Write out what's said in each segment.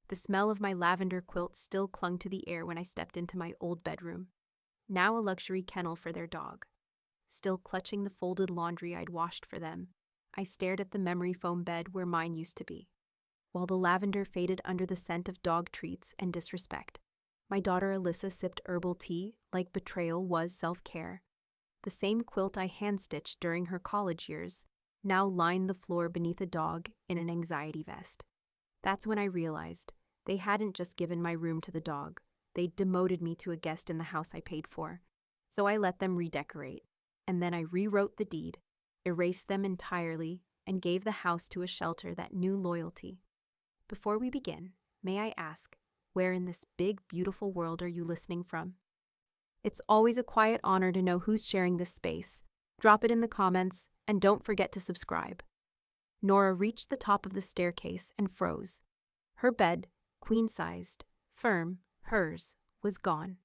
The smell of my lavender quilt still clung to the air when I stepped into my old bedroom, now a luxury kennel for their dog. Still clutching the folded laundry I'd washed for them, I stared at the memory foam bed where mine used to be. While the lavender faded under the scent of dog treats and disrespect, my daughter Alyssa sipped herbal tea like betrayal was self-care. The same quilt I hand-stitched during her college years now lined the floor beneath a dog in an anxiety vest. That's when I realized they hadn't just given my room to the dog, they'd demoted me to a guest in the house I paid for. So I let them redecorate, and then I rewrote the deed, erased them entirely, and gave the house to a shelter that knew loyalty. Before we begin, may I ask, where in this big, beautiful world are you listening from? It's always a quiet honor to know who's sharing this space. Drop it in the comments, and don't forget to subscribe. Nora reached the top of the staircase and froze. Her bed, queen-sized, firm, hers, was gone.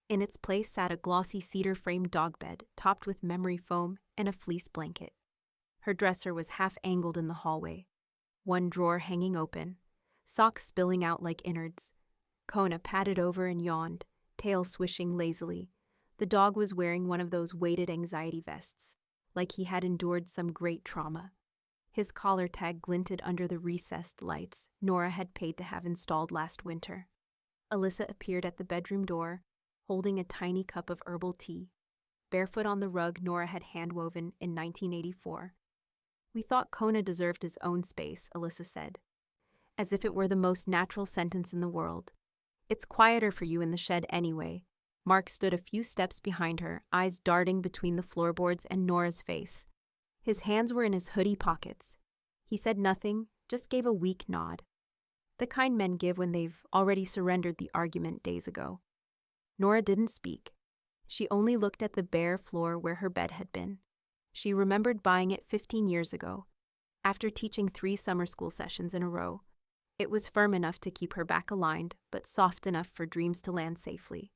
In its place sat a glossy cedar-framed dog bed topped with memory foam and a fleece blanket. Her dresser was half-angled in the hallway, one drawer hanging open, socks spilling out like innards. Kona patted over and yawned, tail swishing lazily. The dog was wearing one of those weighted anxiety vests, like he had endured some great trauma. His collar tag glinted under the recessed lights Nora had paid to have installed last winter. Alyssa appeared at the bedroom door, holding a tiny cup of herbal tea, barefoot on the rug Nora had hand-woven in 1984. "We thought Kona deserved his own space," Alyssa said, as if it were the most natural sentence in the world. "It's quieter for you in the shed anyway." Mark stood a few steps behind her, eyes darting between the floorboards and Nora's face. His hands were in his hoodie pockets. He said nothing, just gave a weak nod. The kind men give when they've already surrendered the argument days ago. Nora didn't speak. She only looked at the bare floor where her bed had been. She remembered buying it 15 years ago, after teaching 3 summer school sessions in a row. It was firm enough to keep her back aligned, but soft enough for dreams to land safely.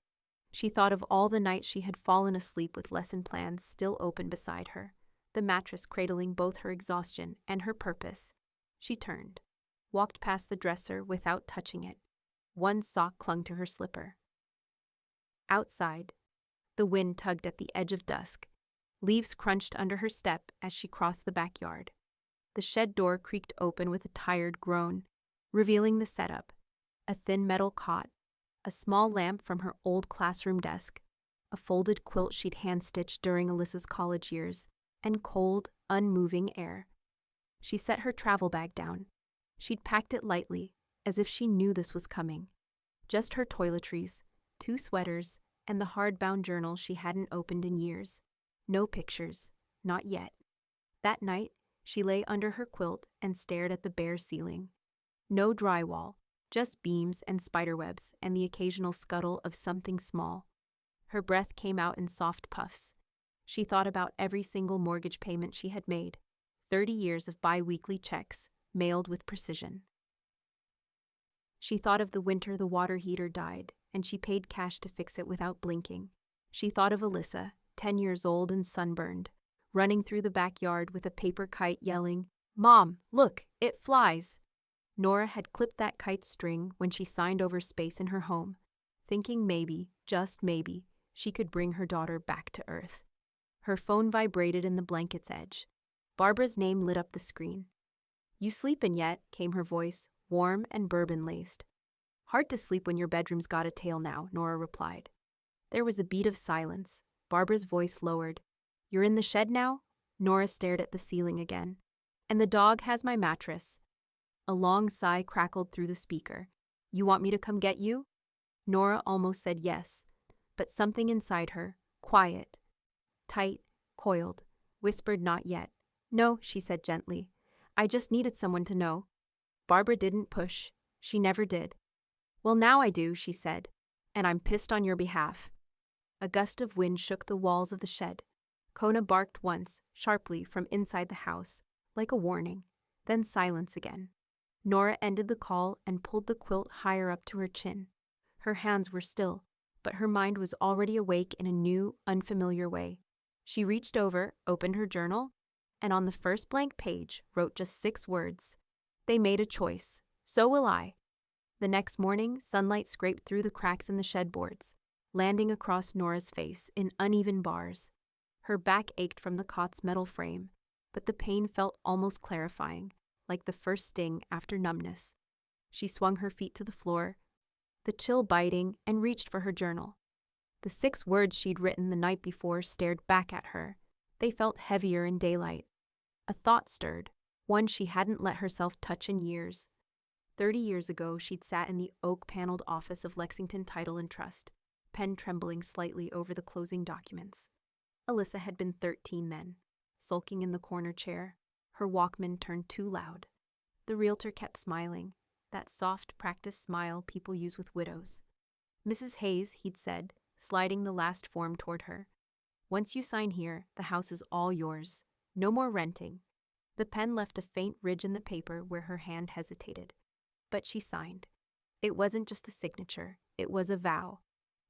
She thought of all the nights she had fallen asleep with lesson plans still open beside her, the mattress cradling both her exhaustion and her purpose. She turned, walked past the dresser without touching it. One sock clung to her slipper. Outside, the wind tugged at the edge of dusk. Leaves crunched under her step as she crossed the backyard. The shed door creaked open with a tired groan, revealing the setup: a thin metal cot, a small lamp from her old classroom desk, a folded quilt she'd hand-stitched during Alyssa's college years, and cold, unmoving air. She set her travel bag down. She'd packed it lightly, as if she knew this was coming. Just her toiletries, 2 sweaters, and the hardbound journal she hadn't opened in years. No pictures, not yet. That night, she lay under her quilt and stared at the bare ceiling. No drywall, just beams and spiderwebs and the occasional scuttle of something small. Her breath came out in soft puffs. She thought about every single mortgage payment she had made, 30 years of bi-weekly checks, mailed with precision. She thought of the winter the water heater died, and she paid cash to fix it without blinking. She thought of Alyssa, 10 years old and sunburned, running through the backyard with a paper kite yelling, "Mom, look, it flies!" Nora had clipped that kite's string when she signed over space in her home, thinking maybe, just maybe, she could bring her daughter back to Earth. Her phone vibrated in the blanket's edge. Barbara's name lit up the screen. "You sleepin' yet?" came her voice, warm and bourbon-laced. "Hard to sleep when your bedroom's got a tail now," Nora replied. There was a beat of silence. Barbara's voice lowered. "You're in the shed now?" Nora stared at the ceiling again. "And the dog has my mattress." A long sigh crackled through the speaker. "You want me to come get you?" Nora almost said yes, but something inside her, quiet, tight, coiled, whispered not yet. "No," she said gently. "I just needed someone to know." Barbara didn't push. She never did. "Well, now I do," she said, "and I'm pissed on your behalf." A gust of wind shook the walls of the shed. Kona barked once, sharply, from inside the house, like a warning, then silence again. Nora ended the call and pulled the quilt higher up to her chin. Her hands were still, but her mind was already awake in a new, unfamiliar way. She reached over, opened her journal, and on the first blank page wrote just 6 words. "They made a choice. So will I." The next morning, sunlight scraped through the cracks in the shed boards, landing across Nora's face in uneven bars. Her back ached from the cot's metal frame, but the pain felt almost clarifying, like the first sting after numbness. She swung her feet to the floor, the chill biting, and reached for her journal. The 6 words she'd written the night before stared back at her. They felt heavier in daylight. A thought stirred, one she hadn't let herself touch in years. 30 years ago, she'd sat in the oak-paneled office of Lexington Title and Trust, pen trembling slightly over the closing documents. Alyssa had been 13 then, sulking in the corner chair, her Walkman turned too loud. The realtor kept smiling, that soft, practiced smile people use with widows. "Mrs. Hayes," he'd said, sliding the last form toward her. "Once you sign here, the house is all yours. No more renting." The pen left a faint ridge in the paper where her hand hesitated. But she signed. It wasn't just a signature, it was a vow.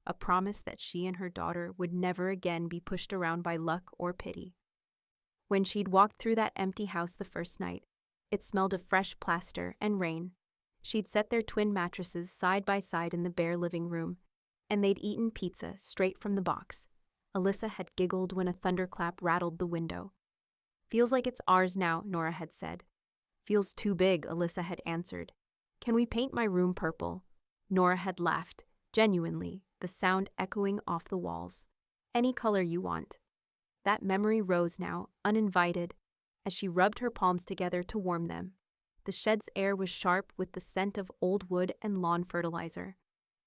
A promise that she and her daughter would never again be pushed around by luck or pity. When she'd walked through that empty house the first night, it smelled of fresh plaster and rain. She'd set their twin mattresses side by side in the bare living room, and they'd eaten pizza straight from the box. Alyssa had giggled when a thunderclap rattled the window. "Feels like it's ours now," Nora had said. "Feels too big," Alyssa had answered. "Can we paint my room purple?" Nora had laughed, genuinely, the sound echoing off the walls. "Any color you want." That memory rose now, uninvited, as she rubbed her palms together to warm them. The shed's air was sharp with the scent of old wood and lawn fertilizer.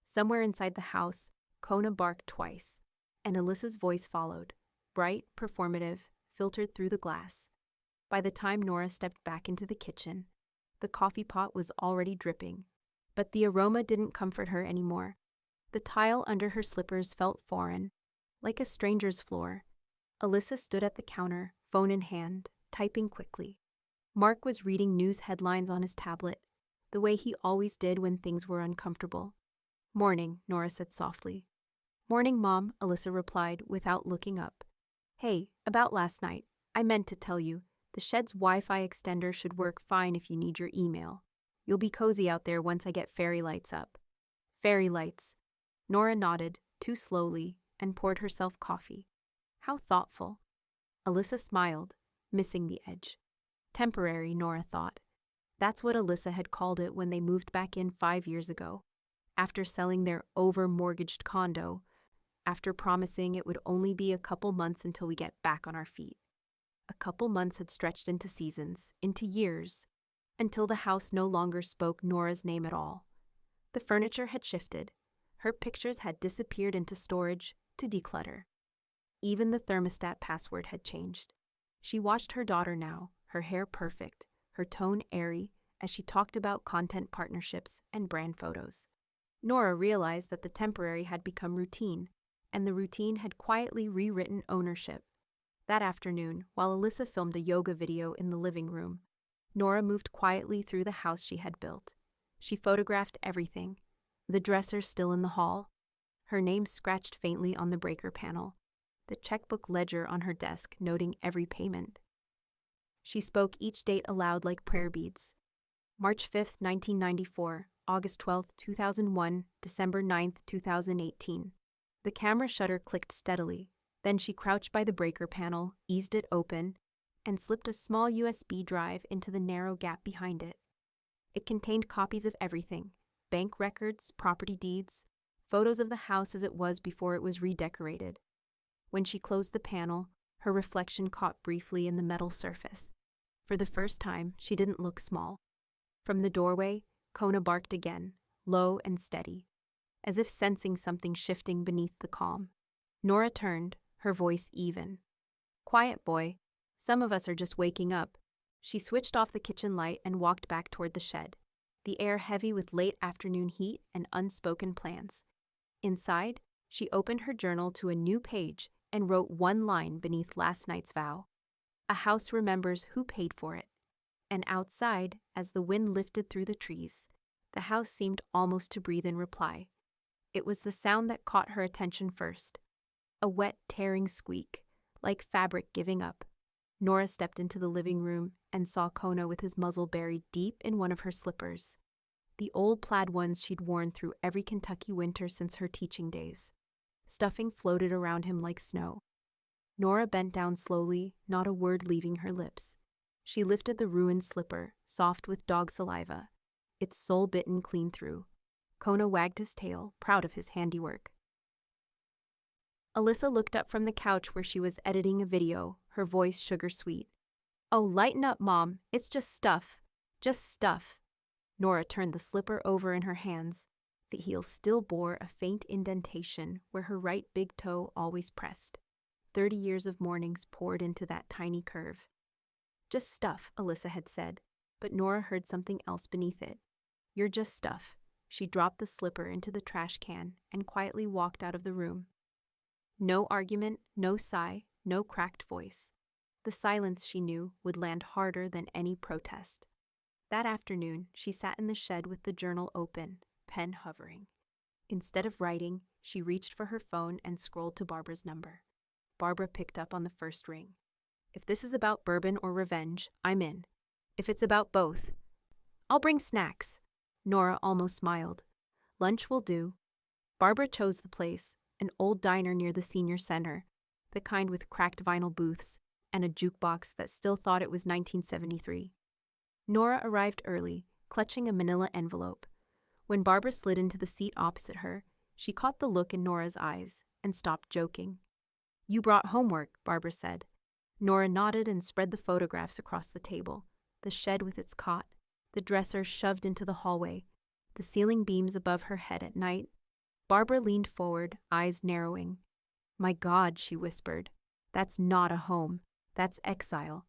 Somewhere inside the house, Kona barked twice, and Alyssa's voice followed, bright, performative, filtered through the glass. By the time Nora stepped back into the kitchen, the coffee pot was already dripping, but the aroma didn't comfort her anymore. The tile under her slippers felt foreign, like a stranger's floor. Alyssa stood at the counter, phone in hand, typing quickly. Mark was reading news headlines on his tablet, the way he always did when things were uncomfortable. "Morning," Nora said softly. "Morning, Mom," Alyssa replied without looking up. "Hey, about last night, I meant to tell you, the shed's Wi-Fi extender should work fine if you need your email. You'll be cozy out there once I get fairy lights up." "Fairy lights." Nora nodded, too slowly, and poured herself coffee. How thoughtful. Alyssa smiled, missing the edge. Temporary, Nora thought. That's what Alyssa had called it when they moved back in 5 years ago, after selling their over-mortgaged condo, after promising it would only be a couple months until we get back on our feet. A couple months had stretched into seasons, into years, until the house no longer spoke Nora's name at all. The furniture had shifted. Her pictures had disappeared into storage to declutter. Even the thermostat password had changed. She watched her daughter now, her hair perfect, her tone airy, as she talked about content partnerships and brand photos. Nora realized that the temporary had become routine, and the routine had quietly rewritten ownership. That afternoon, while Alyssa filmed a yoga video in the living room, Nora moved quietly through the house she had built. She photographed everything, the dresser still in the hall, her name scratched faintly on the breaker panel, the checkbook ledger on her desk noting every payment. She spoke each date aloud like prayer beads. March 5, 1994, August 12, 2001, December 9, 2018. The camera shutter clicked steadily. Then she crouched by the breaker panel, eased it open, and slipped a small USB drive into the narrow gap behind it. It contained copies of everything: bank records, property deeds, photos of the house as it was before it was redecorated. When she closed the panel, her reflection caught briefly in the metal surface. For the first time, she didn't look small. From the doorway, Kona barked again, low and steady, as if sensing something shifting beneath the calm. Nora turned, her voice even. "Quiet, boy. Some of us are just waking up." She switched off the kitchen light and walked back toward the shed, the air heavy with late afternoon heat and unspoken plans. Inside, she opened her journal to a new page and wrote one line beneath last night's vow. "A house remembers who paid for it." And outside, as the wind lifted through the trees, the house seemed almost to breathe in reply. It was the sound that caught her attention first. A wet, tearing squeak, like fabric giving up. Nora stepped into the living room and saw Kona with his muzzle buried deep in one of her slippers. the old plaid ones she'd worn through every Kentucky winter since her teaching days. Stuffing floated around him like snow. Nora bent down slowly, not a word leaving her lips. She lifted the ruined slipper, soft with dog saliva, its sole bitten clean through. Kona wagged his tail, proud of his handiwork. Alyssa looked up from the couch where she was editing a video, her voice sugar-sweet. "Oh, lighten up, Mom. It's just stuff. Just stuff." Nora turned the slipper over in her hands. The heel still bore a faint indentation where her right big toe always pressed. 30 years of mornings poured into that tiny curve. "Just stuff," Alyssa had said, but Nora heard something else beneath it. "You're just stuff." She dropped the slipper into the trash can and quietly walked out of the room. No argument, no sigh, no cracked voice. The silence, she knew, would land harder than any protest. That afternoon, she sat in the shed with the journal open, pen hovering. Instead of writing, she reached for her phone and scrolled to Barbara's number. Barbara picked up on the first ring. "If this is about bourbon or revenge, I'm in. If it's about both, I'll bring snacks." Nora almost smiled. "Lunch will do." Barbara chose the place, an old diner near the senior center, the kind with cracked vinyl booths and a jukebox that still thought it was 1973. Nora arrived early, clutching a manila envelope. When Barbara slid into the seat opposite her, she caught the look in Nora's eyes and stopped joking. "You brought homework," Barbara said. Nora nodded and spread the photographs across the table, the shed with its cot, the dresser shoved into the hallway, the ceiling beams above her head at night. Barbara leaned forward, eyes narrowing. "My God," she whispered. "That's not a home. That's exile."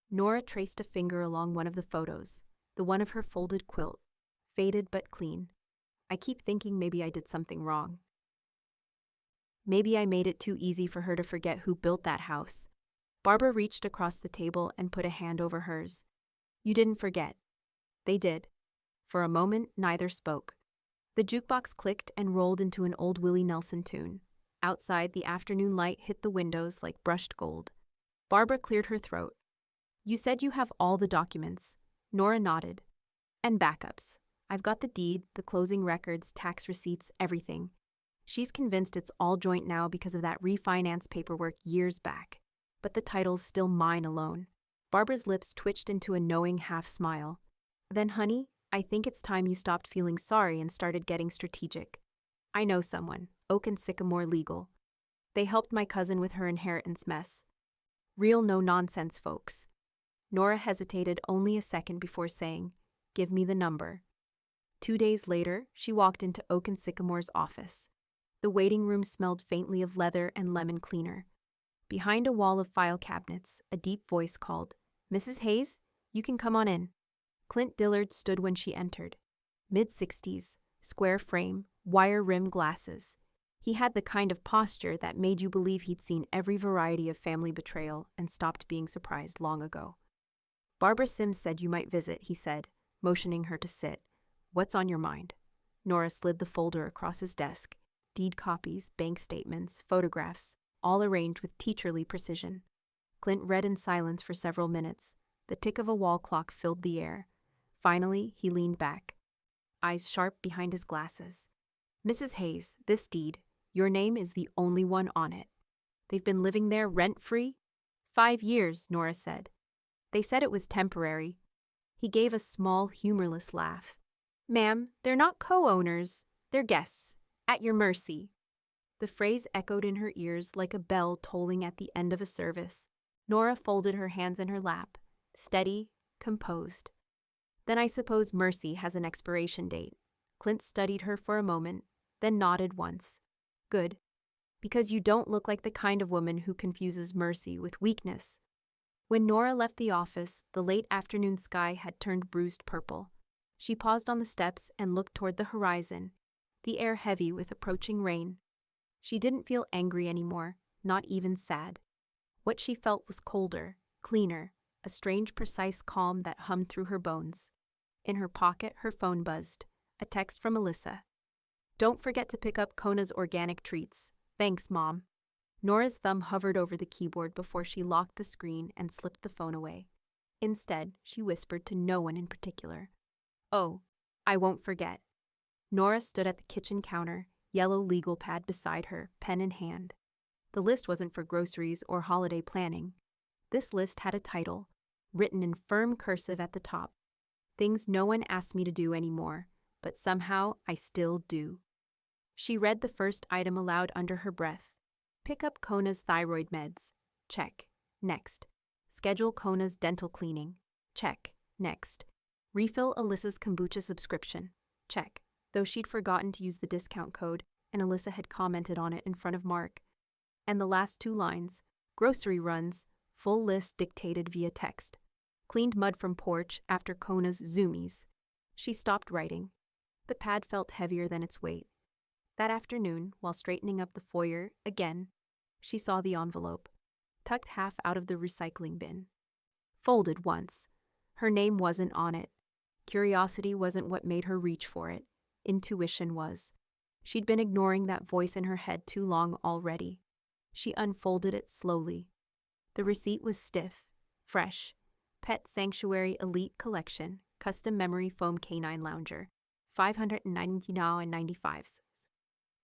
Nora traced a finger along one of the photos, the one of her folded quilt, faded but clean. "I keep thinking maybe I did something wrong. Maybe I made it too easy for her to forget who built that house." Barbara reached across the table and put a hand over hers. "You didn't forget." They did. For a moment, neither spoke. The jukebox clicked and rolled into an old Willie Nelson tune. Outside, the afternoon light hit the windows like brushed gold. Barbara cleared her throat. "You said you have all the documents." Nora nodded. "And backups. I've got the deed, the closing records, tax receipts, everything." She's convinced it's all joint now because of that refinance paperwork years back. But the title's still mine alone. Barbara's lips twitched into a knowing half-smile. "Then, honey, I think it's time you stopped feeling sorry and started getting strategic. I know someone, Oak and Sycamore Legal. They helped my cousin with her inheritance mess. Real no-nonsense folks." Nora hesitated only a second before saying, "Give me the number." 2 days later, she walked into Oak and Sycamore's office. The waiting room smelled faintly of leather and lemon cleaner. Behind a wall of file cabinets, a deep voice called, "Mrs. Hayes, you can come on in." Clint Dillard stood when she entered. Mid-60s, square frame, wire-rimmed glasses. He had the kind of posture that made you believe he'd seen every variety of family betrayal and stopped being surprised long ago. "Barbara Sims said you might visit," he said, motioning her to sit. "What's on your mind?" Nora slid the folder across his desk. Deed copies, bank statements, photographs, all arranged with teacherly precision. Clint read in silence for several minutes. The tick of a wall clock filled the air. Finally, he leaned back, eyes sharp behind his glasses. "Mrs. Hayes, this deed, your name is the only one on it. They've been living there rent-free?" "5 years," Nora said. "They said it was temporary." He gave a small, humorless laugh. "Ma'am, they're not co-owners. They're guests. At your mercy." The phrase echoed in her ears like a bell tolling at the end of a service. Nora folded her hands in her lap, steady, composed. "Then I suppose mercy has an expiration date." Clint studied her for a moment, then nodded once. "Good. Because you don't look like the kind of woman who confuses mercy with weakness." When Nora left the office, the late afternoon sky had turned bruised purple. She paused on the steps and looked toward the horizon, the air heavy with approaching rain. She didn't feel angry anymore, not even sad. What she felt was colder, cleaner, a strange, precise calm that hummed through her bones. In her pocket, her phone buzzed. A text from Alyssa. "Don't forget to pick up Kona's organic treats. Thanks, Mom." Nora's thumb hovered over the keyboard before she locked the screen and slipped the phone away. Instead, she whispered to no one in particular. "Oh, I won't forget. Nora stood at the kitchen counter, yellow legal pad beside her, pen in hand. The list wasn't for groceries or holiday planning. This list had a title, written in firm cursive at the top. Things no one asked me to do anymore, but somehow I still do. She read the first item aloud under her breath. Pick up Kona's thyroid meds. Check. Next. Schedule Kona's dental cleaning. Check. Next. Refill Alyssa's kombucha subscription. Check. Though she'd forgotten to use the discount code, and Alyssa had commented on it in front of Mark. And the last 2 lines. Grocery runs. Full list dictated via text. Cleaned mud from porch after Kona's zoomies. She stopped writing. The pad felt heavier than its weight. That afternoon, while straightening up the foyer again, she saw the envelope, tucked half out of the recycling bin. Folded once. Her name wasn't on it. Curiosity wasn't what made her reach for it. Intuition was. She'd been ignoring that voice in her head too long already. She unfolded it slowly. The receipt was stiff, fresh. Pet Sanctuary Elite Collection, Custom Memory Foam Canine Lounger, $599.95.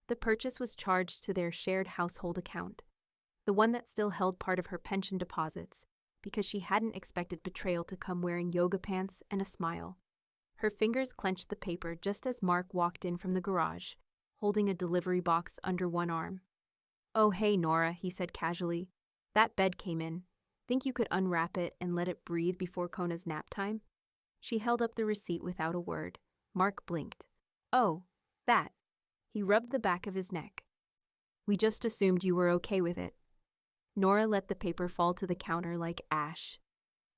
The purchase was charged to their shared household account, the one that still held part of her pension deposits, because she hadn't expected betrayal to come wearing yoga pants and a smile. Her fingers clenched the paper just as Mark walked in from the garage, holding a delivery box under one arm. "Oh, hey, Nora," he said casually. "That bed came in. Think you could unwrap it and let it breathe before Kona's nap time?" She held up the receipt without a word. Mark blinked. "Oh, that." He rubbed the back of his neck. "We just assumed you were okay with it." Nora let the paper fall to the counter like ash.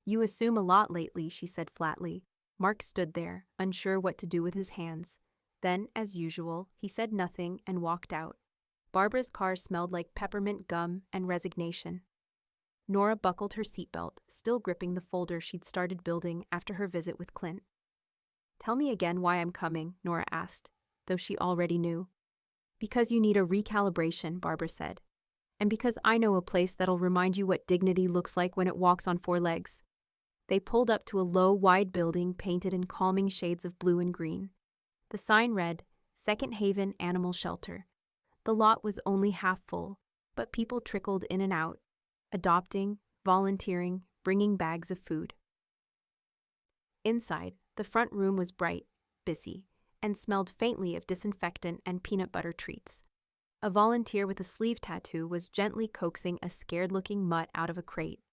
"You assume a lot lately," she said flatly. Mark stood there, unsure what to do with his hands. Then, as usual, he said nothing and walked out. Barbara's car smelled like peppermint gum and resignation. Nora buckled her seatbelt, still gripping the folder she'd started building after her visit with Clint. "Tell me again why I'm coming," Nora asked, though she already knew. "Because you need a recalibration," Barbara said. "And because I know a place that'll remind you what dignity looks like when it walks on 4 legs. They pulled up to a low, wide building painted in calming shades of blue and green. The sign read, Second Haven Animal Shelter. The lot was only half full, but people trickled in and out, adopting, volunteering, bringing bags of food. Inside, the front room was bright, busy, and smelled faintly of disinfectant and peanut butter treats. A volunteer with a sleeve tattoo was gently coaxing a scared-looking mutt out of a crate.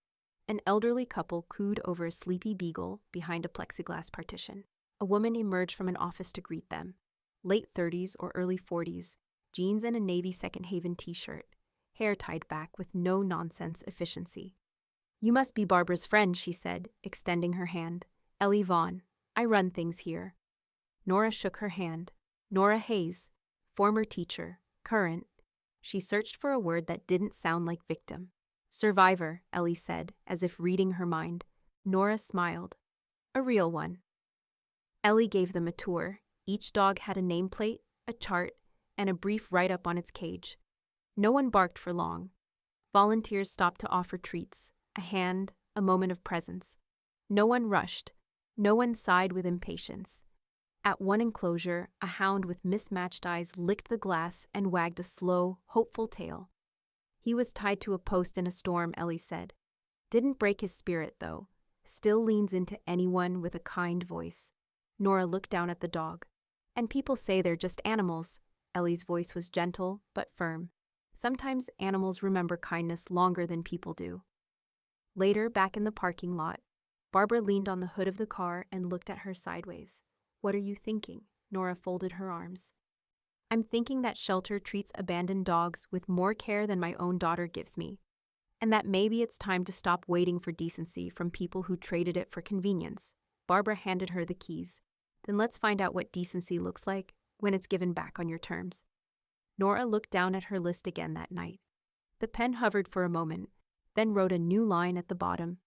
An elderly couple cooed over a sleepy beagle behind a plexiglass partition. A woman emerged from an office to greet them. Late 30s or early 40s, jeans and a navy Second Haven t-shirt, hair tied back with no-nonsense efficiency. "You must be Barbara's friend," she said, extending her hand. "Ellie Vaughn. I run things here." Nora shook her hand. Nora Hayes, former teacher, current. She searched for a word that didn't sound like victim. "Survivor," Ellie said, as if reading her mind. Nora smiled. "A real one." Ellie gave them a tour. Each dog had a nameplate, a chart, and a brief write-up on its cage. No one barked for long. Volunteers stopped to offer treats, a hand, a moment of presence. No one rushed. No one sighed with impatience. At one enclosure, a hound with mismatched eyes licked the glass and wagged a slow, hopeful tail. "He was tied to a post in a storm," Ellie said. "Didn't break his spirit, though. Still leans into anyone with a kind voice." Nora looked down at the dog. "And people say they're just animals." Ellie's voice was gentle, but firm. "Sometimes animals remember kindness longer than people do." Later, back in the parking lot, Barbara leaned on the hood of the car and looked at her sideways. "What are you thinking?" Nora folded her arms. "I'm thinking that shelter treats abandoned dogs with more care than my own daughter gives me, and that maybe it's time to stop waiting for decency from people who traded it for convenience." Barbara handed her the keys. "Then let's find out what decency looks like when it's given back on your terms." Nora looked down at her list again that night. The pen hovered for a moment, then wrote a new line at the bottom.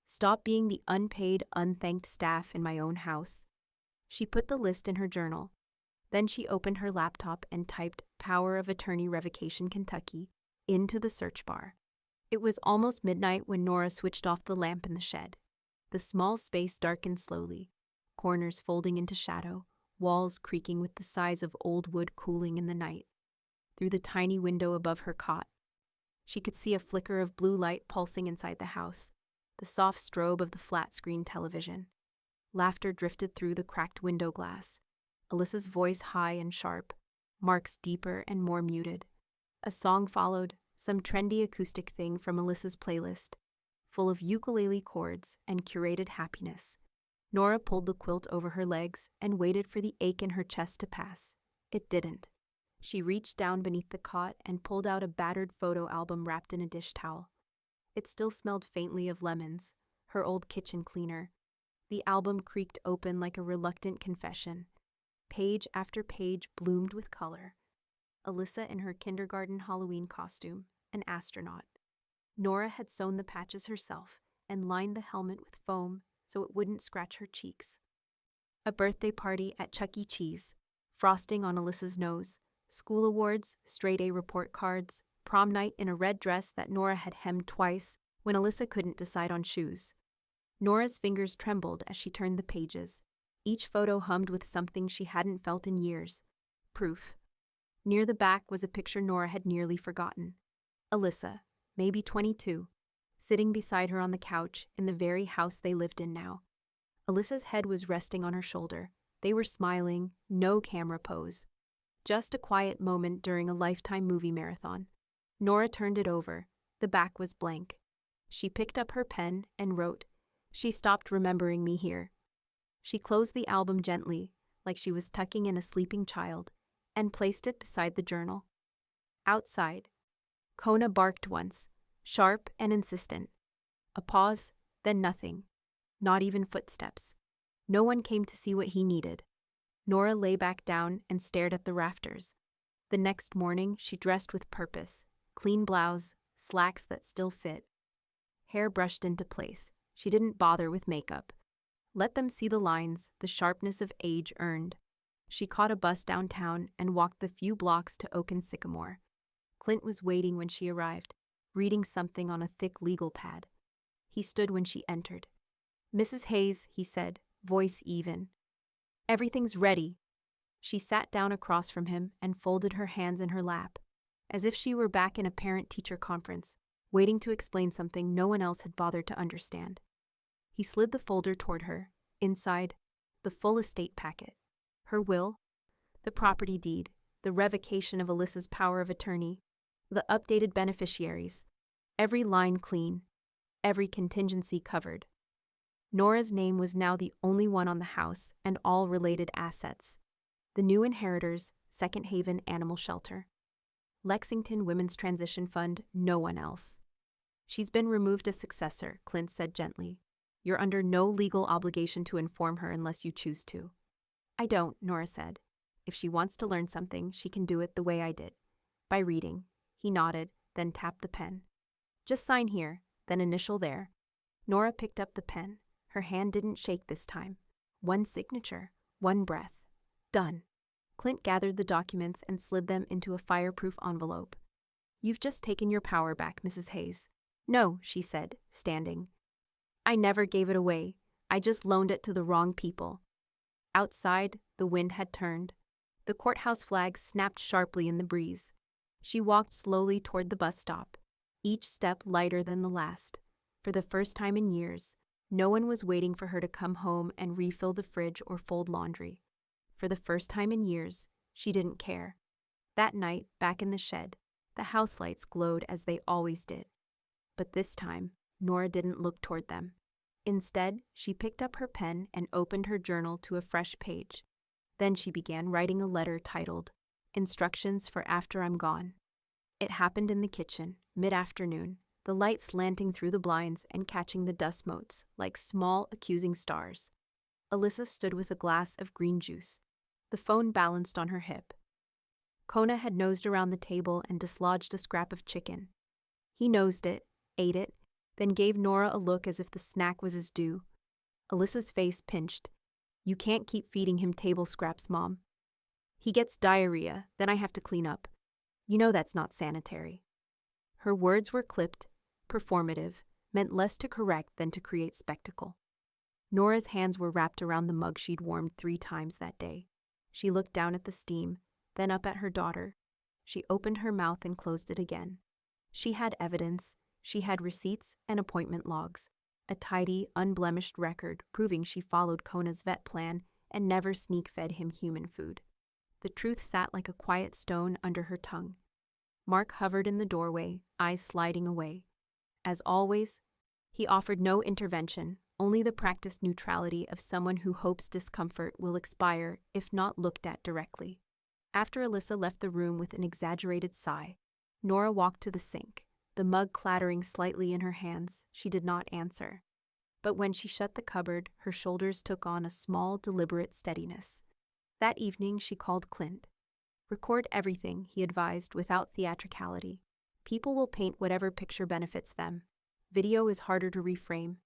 "Stop being the unpaid, unthanked staff in my own house." She put the list in her journal. Then she opened her laptop and typed Power of Attorney Revocation Kentucky into the search bar. It was almost midnight when Nora switched off the lamp in the shed. The small space darkened slowly, corners folding into shadow, walls creaking with the sighs of old wood cooling in the night. Through the tiny window above her cot, she could see a flicker of blue light pulsing inside the house, the soft strobe of the flat-screen television. Laughter drifted through the cracked window glass, Alyssa's voice high and sharp, Mark's deeper and more muted. A song followed, some trendy acoustic thing from Alyssa's playlist, full of ukulele chords and curated happiness. Nora pulled the quilt over her legs and waited for the ache in her chest to pass. It didn't. She reached down beneath the cot and pulled out a battered photo album wrapped in a dish towel. It still smelled faintly of lemons, her old kitchen cleaner. The album creaked open like a reluctant confession. Page after page bloomed with color. Alyssa in her kindergarten Halloween costume, an astronaut. Nora had sewn the patches herself and lined the helmet with foam so it wouldn't scratch her cheeks. A birthday party at Chuck E. Cheese, frosting on Alyssa's nose, school awards, straight-A report cards, prom night in a red dress that Nora had hemmed twice when Alyssa couldn't decide on shoes. Nora's fingers trembled as she turned the pages. Each photo hummed with something she hadn't felt in years. Proof. Near the back was a picture Nora had nearly forgotten. Alyssa, maybe 22, sitting beside her on the couch in the very house they lived in now. Alyssa's head was resting on her shoulder. They were smiling, no camera pose. Just a quiet moment during a Lifetime movie marathon. Nora turned it over. The back was blank. She picked up her pen and wrote, "She stopped remembering me here." She closed the album gently, like she was tucking in a sleeping child, and placed it beside the journal. Outside, Kona barked once, sharp and insistent. A pause, then nothing. Not even footsteps. No one came to see what he needed. Nora lay back down and stared at the rafters. The next morning, she dressed with purpose. Clean blouse, slacks that still fit. Hair brushed into place. She didn't bother with makeup. Let them see the lines, the sharpness of age earned. She caught a bus downtown and walked the few blocks to Oak and Sycamore. Clint was waiting when she arrived, reading something on a thick legal pad. He stood when she entered. "Mrs. Hayes," he said, voice even. "Everything's ready." She sat down across from him and folded her hands in her lap, as if she were back in a parent-teacher conference, waiting to explain something no one else had bothered to understand. He slid the folder toward her. Inside, the full estate packet. Her will, the property deed, the revocation of Alyssa's power of attorney, the updated beneficiaries, every line clean, every contingency covered. Nora's name was now the only one on the house and all related assets. The new inheritors, Second Haven Animal Shelter. Lexington Women's Transition Fund, no one else. "She's been removed as successor," Clint said gently. "You're under no legal obligation to inform her unless you choose to." "I don't," Nora said. "If she wants to learn something, she can do it the way I did. By reading." He nodded, then tapped the pen. "Just sign here, then initial there." Nora picked up the pen. Her hand didn't shake this time. One signature, one breath. Done. Clint gathered the documents and slid them into a fireproof envelope. "You've just taken your power back, Mrs. Hayes." "No," she said, standing. "I never gave it away. I just loaned it to the wrong people." Outside, the wind had turned. The courthouse flag snapped sharply in the breeze. She walked slowly toward the bus stop, each step lighter than the last. For the first time in years, no one was waiting for her to come home and refill the fridge or fold laundry. For the first time in years, she didn't care. That night, back in the shed, the house lights glowed as they always did. But this time, Nora didn't look toward them. Instead, she picked up her pen and opened her journal to a fresh page. Then she began writing a letter titled, "Instructions for After I'm Gone." It happened in the kitchen, mid-afternoon, the light slanting through the blinds and catching the dust motes like small, accusing stars. Alyssa stood with a glass of green juice, the phone balanced on her hip. Kona had nosed around the table and dislodged a scrap of chicken. He nosed it, ate it, then gave Nora a look as if the snack was his due. Alyssa's face pinched. "You can't keep feeding him table scraps, Mom. He gets diarrhea, then I have to clean up. You know that's not sanitary." Her words were clipped, performative, meant less to correct than to create spectacle. Nora's hands were wrapped around the mug she'd warmed 3 times that day. She looked down at the steam, then up at her daughter. She opened her mouth and closed it again. She had evidence. She had receipts and appointment logs. A tidy, unblemished record proving she followed Kona's vet plan and never sneak-fed him human food. The truth sat like a quiet stone under her tongue. Mark hovered in the doorway, eyes sliding away. As always, he offered no intervention, only the practiced neutrality of someone who hopes discomfort will expire if not looked at directly. After Alyssa left the room with an exaggerated sigh, Nora walked to the sink. The mug clattering slightly in her hands, she did not answer. But when she shut the cupboard, her shoulders took on a small, deliberate steadiness. That evening, she called Clint. "Record everything," he advised, without theatricality. "People will paint whatever picture benefits them. Video is harder to reframe.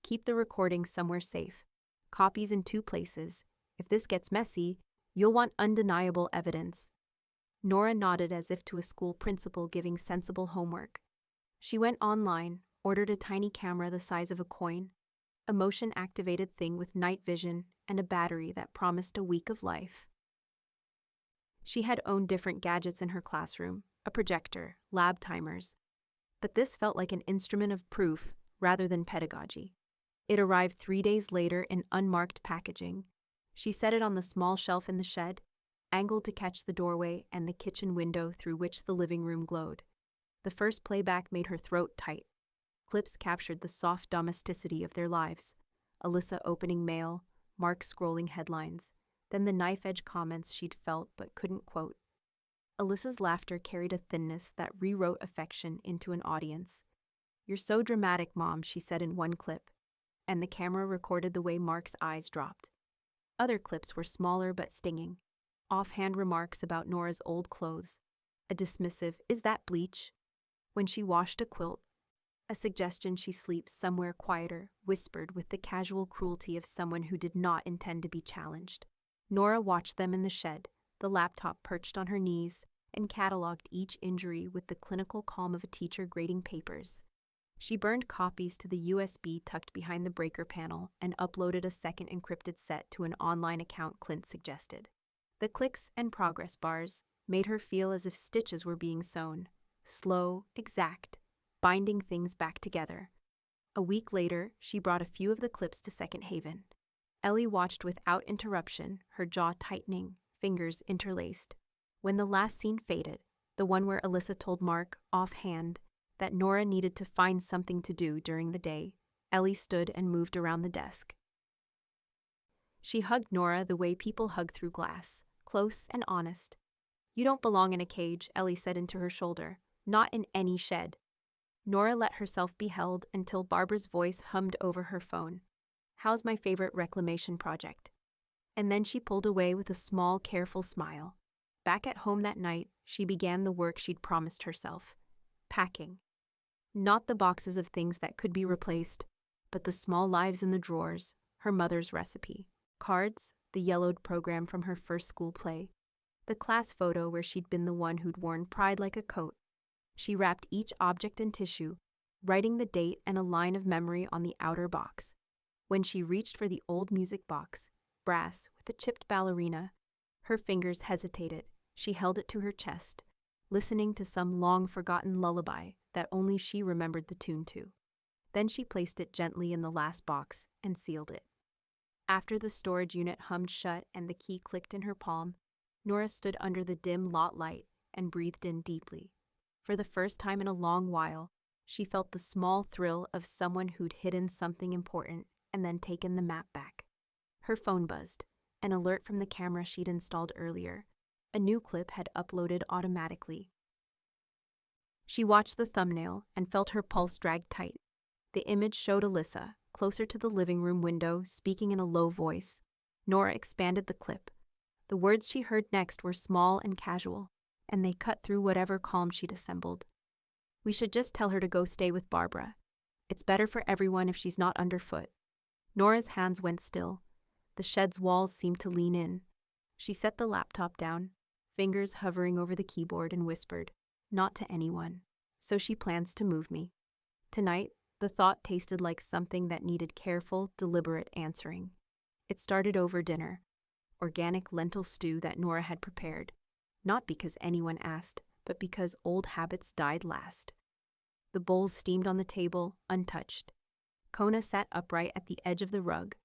Keep the recording somewhere safe. Copies in 2 places. If this gets messy, you'll want undeniable evidence." Nora nodded as if to a school principal giving sensible homework. She went online, ordered a tiny camera the size of a coin, a motion-activated thing with night vision and a battery that promised a week of life. She had owned different gadgets in her classroom, a projector, lab timers, but this felt like an instrument of proof rather than pedagogy. It arrived 3 days later in unmarked packaging. She set it on the small shelf in the shed, angled to catch the doorway and the kitchen window through which the living room glowed. The first playback made her throat tight. Clips captured the soft domesticity of their lives. Alyssa opening mail, Mark scrolling headlines, then the knife-edge comments she'd felt but couldn't quote. Alyssa's laughter carried a thinness that rewrote affection into an audience. "You're so dramatic, Mom," she said in one clip, and the camera recorded the way Mark's eyes dropped. Other clips were smaller but stinging. Offhand remarks about Nora's old clothes, a dismissive, "Is that bleach?" when she washed a quilt, a suggestion she sleeps somewhere quieter, whispered with the casual cruelty of someone who did not intend to be challenged. Nora watched them in the shed, the laptop perched on her knees, and cataloged each injury with the clinical calm of a teacher grading papers. She burned copies to the USB tucked behind the breaker panel and uploaded a second encrypted set to an online account Clint suggested. The clicks and progress bars made her feel as if stitches were being sewn, slow, exact, binding things back together. A week later, she brought a few of the clips to Second Haven. Ellie watched without interruption, her jaw tightening, fingers interlaced. When the last scene faded, the one where Alyssa told Mark, offhand, that Nora needed to find something to do during the day, Ellie stood and moved around the desk. She hugged Nora the way people hug through glass, close and honest. "You don't belong in a cage," Ellie said into her shoulder. "Not in any shed." Nora let herself be held until Barbara's voice hummed over her phone. "How's my favorite reclamation project?" And then she pulled away with a small, careful smile. Back at home that night, she began the work she'd promised herself. Packing. Not the boxes of things that could be replaced, but the small lives in the drawers, her mother's recipe. Cards, the yellowed program from her first school play. The class photo where she'd been the one who'd worn pride like a coat. She wrapped each object in tissue, writing the date and a line of memory on the outer box. When she reached for the old music box, brass with a chipped ballerina, her fingers hesitated. She held it to her chest, listening to some long-forgotten lullaby that only she remembered the tune to. Then she placed it gently in the last box and sealed it. After the storage unit hummed shut and the key clicked in her palm, Nora stood under the dim lot light and breathed in deeply. For the first time in a long while, she felt the small thrill of someone who'd hidden something important and then taken the map back. Her phone buzzed, an alert from the camera she'd installed earlier. A new clip had uploaded automatically. She watched the thumbnail and felt her pulse drag tight. The image showed Alyssa, closer to the living room window, speaking in a low voice. Nora expanded the clip. The words she heard next were small and casual, and they cut through whatever calm she'd assembled. "We should just tell her to go stay with Barbara. It's better for everyone if she's not underfoot." Nora's hands went still. The shed's walls seemed to lean in. She set the laptop down, fingers hovering over the keyboard, and whispered, "Not to anyone. So she plans to move me." Tonight, the thought tasted like something that needed careful, deliberate answering. It started over dinner. organic lentil stew that Nora had prepared, not because anyone asked, but because old habits died last. The bowls steamed on the table, untouched. Kona sat upright at the edge of the rug,